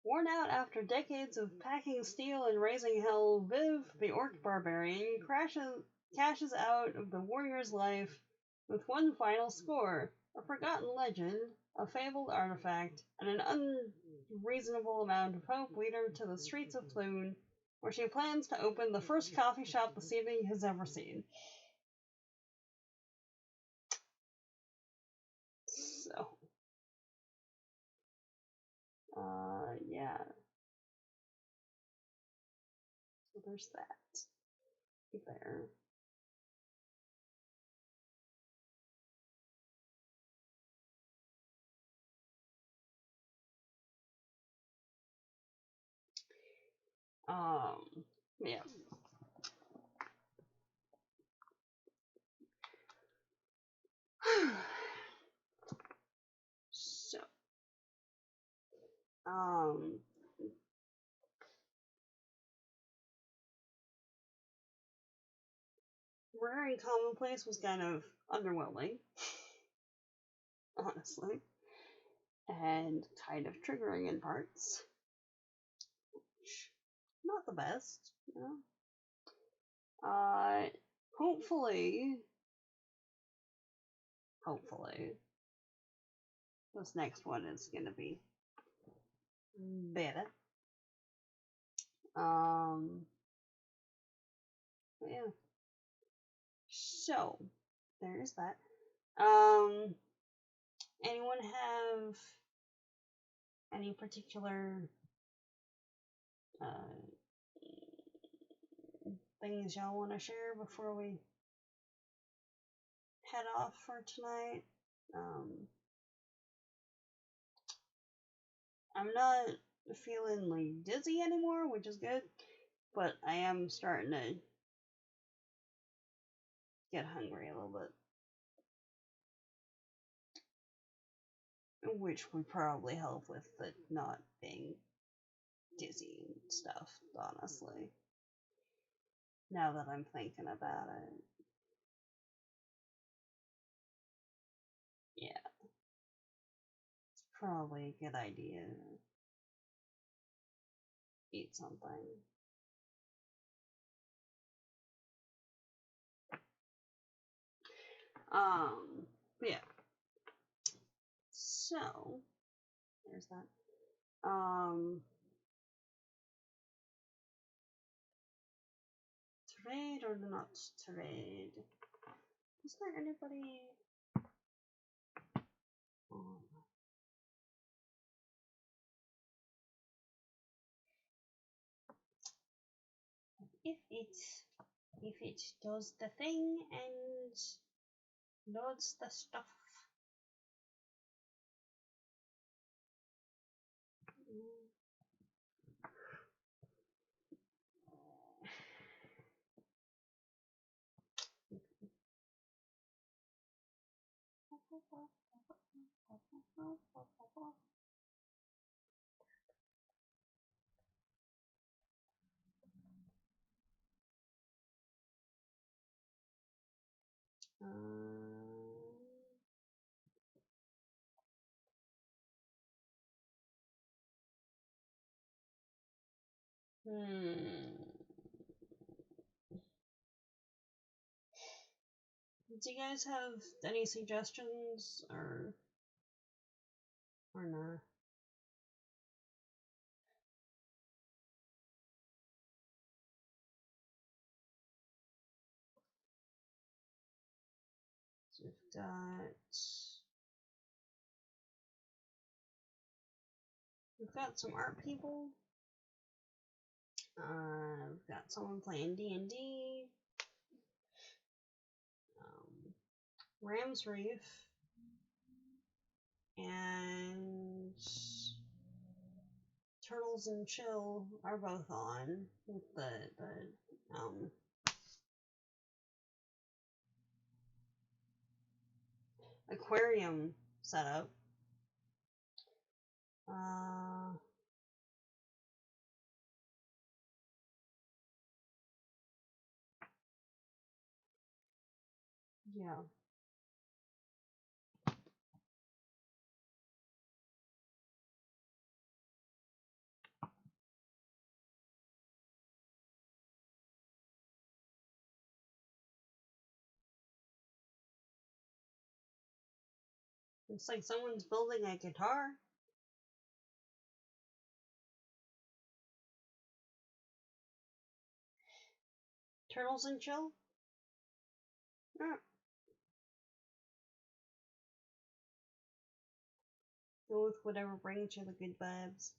Worn out after decades of packing steel and raising hell, Viv, the orc barbarian, cashes out of the warrior's life with one final score, a forgotten legend, a fabled artifact, and an unreasonable amount of hope lead her to the streets of Floon, where she plans to open the first coffee shop the evening has ever seen. So, yeah. So there's that. There. Yeah. So, Rare and Commonplace was kind of underwhelming, honestly, and kind of triggering in parts. Not the best, you know. Hopefully, this next one is gonna be better. But yeah. So, there's that. Anyone have any particular things y'all want to share before we head off for tonight? I'm not feeling like dizzy anymore, which is good, but I am starting to get hungry a little bit. Which would probably help with the not being dizzy and stuff, honestly. Now that I'm thinking about it. Yeah. It's probably a good idea to eat something. Yeah. So, there's that. Trade or not trade? Is there anybody? If it does the thing and loads the stuff. Do you guys have any suggestions or not? We've got some art people. We've got someone playing D&D. Rams Reef. And Turtles and Chill are both on with the aquarium setup. Yeah. Looks like someone's building a guitar. Turtles and Chill? Yeah. Go with whatever brings you the good vibes.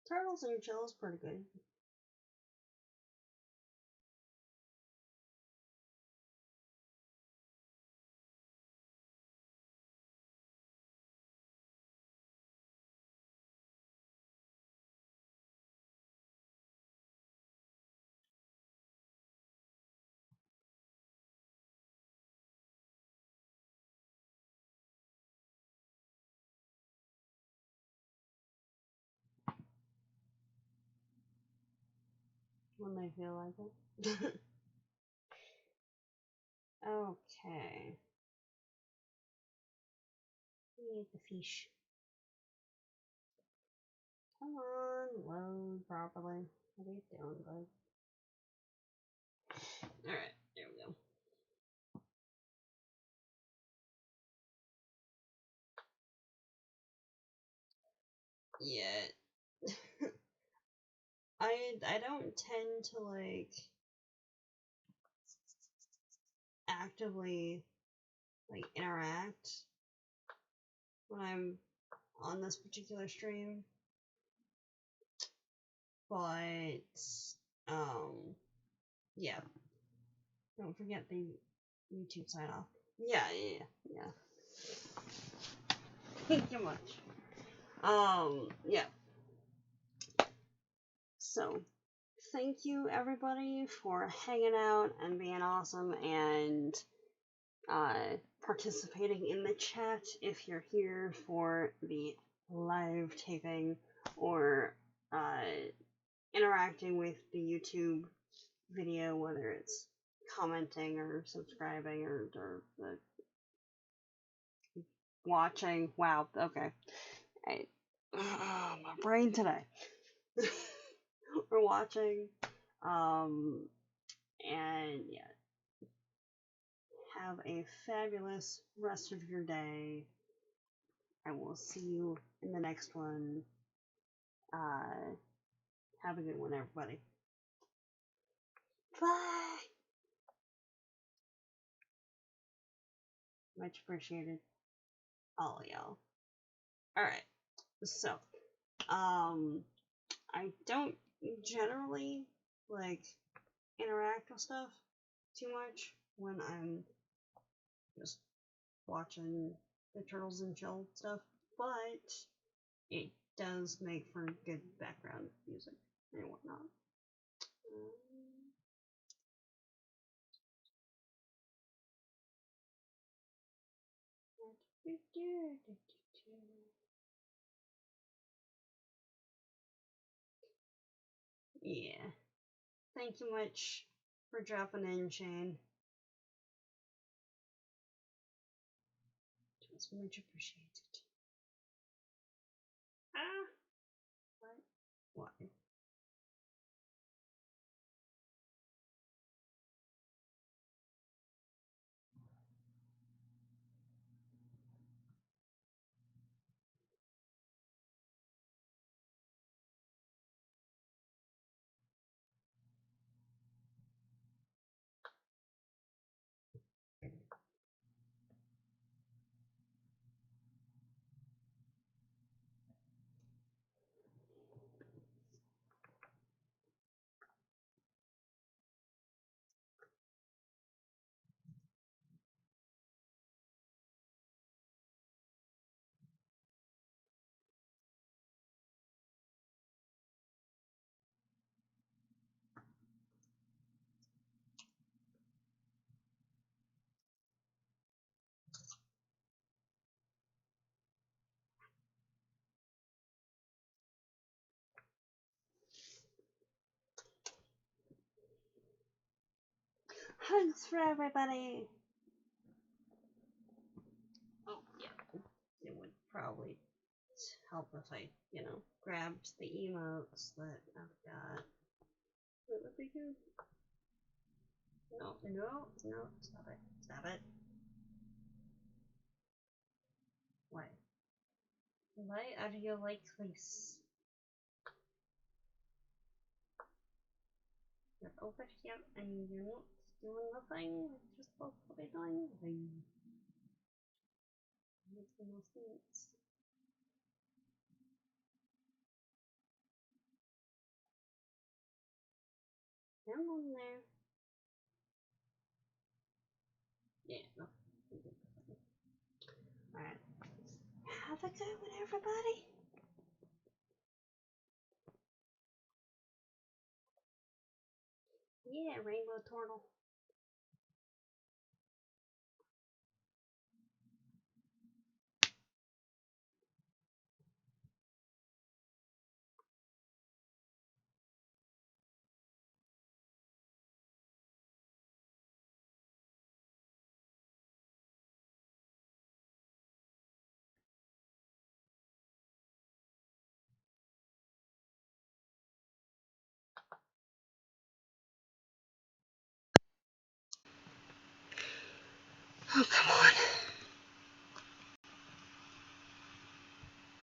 Turtles and Chill is pretty good. When they feel like it. Okay. We need the fish. Come on, load properly. What are you doing, bud? Alright, there we go. Yeah. I don't tend to like actively like interact when I'm on this particular stream, but yeah, don't forget the YouTube sign off. Yeah. Thank you much. Yeah. So thank you everybody for hanging out and being awesome and participating in the chat if you're here for the live taping or interacting with the YouTube video, whether it's commenting or subscribing or watching. Wow, okay. My brain today. We're watching. And yeah. Have a fabulous rest of your day. I will see you in the next one. Have a good one, everybody. Bye! Much appreciated. All of y'all. Alright. So, I don't generally, like, interact with stuff too much when I'm just watching the Turtles and Chill stuff, but it does make for good background music and whatnot. Yeah. Thank you much for dropping in, Shane. It's much appreciated. What? Why? Hugs for everybody! Oh, yeah. It would probably help if I, grabbed the emotes that I've got. That would be good. No, stop it. Stop it. Why? Why are you like this? You're over here and you're not doing nothing. You're supposed to be doing nothing. Makes no sense. Come on there. Yeah, no. Alright. Have a good one, everybody. Yeah, rainbow turtle. Oh, come on.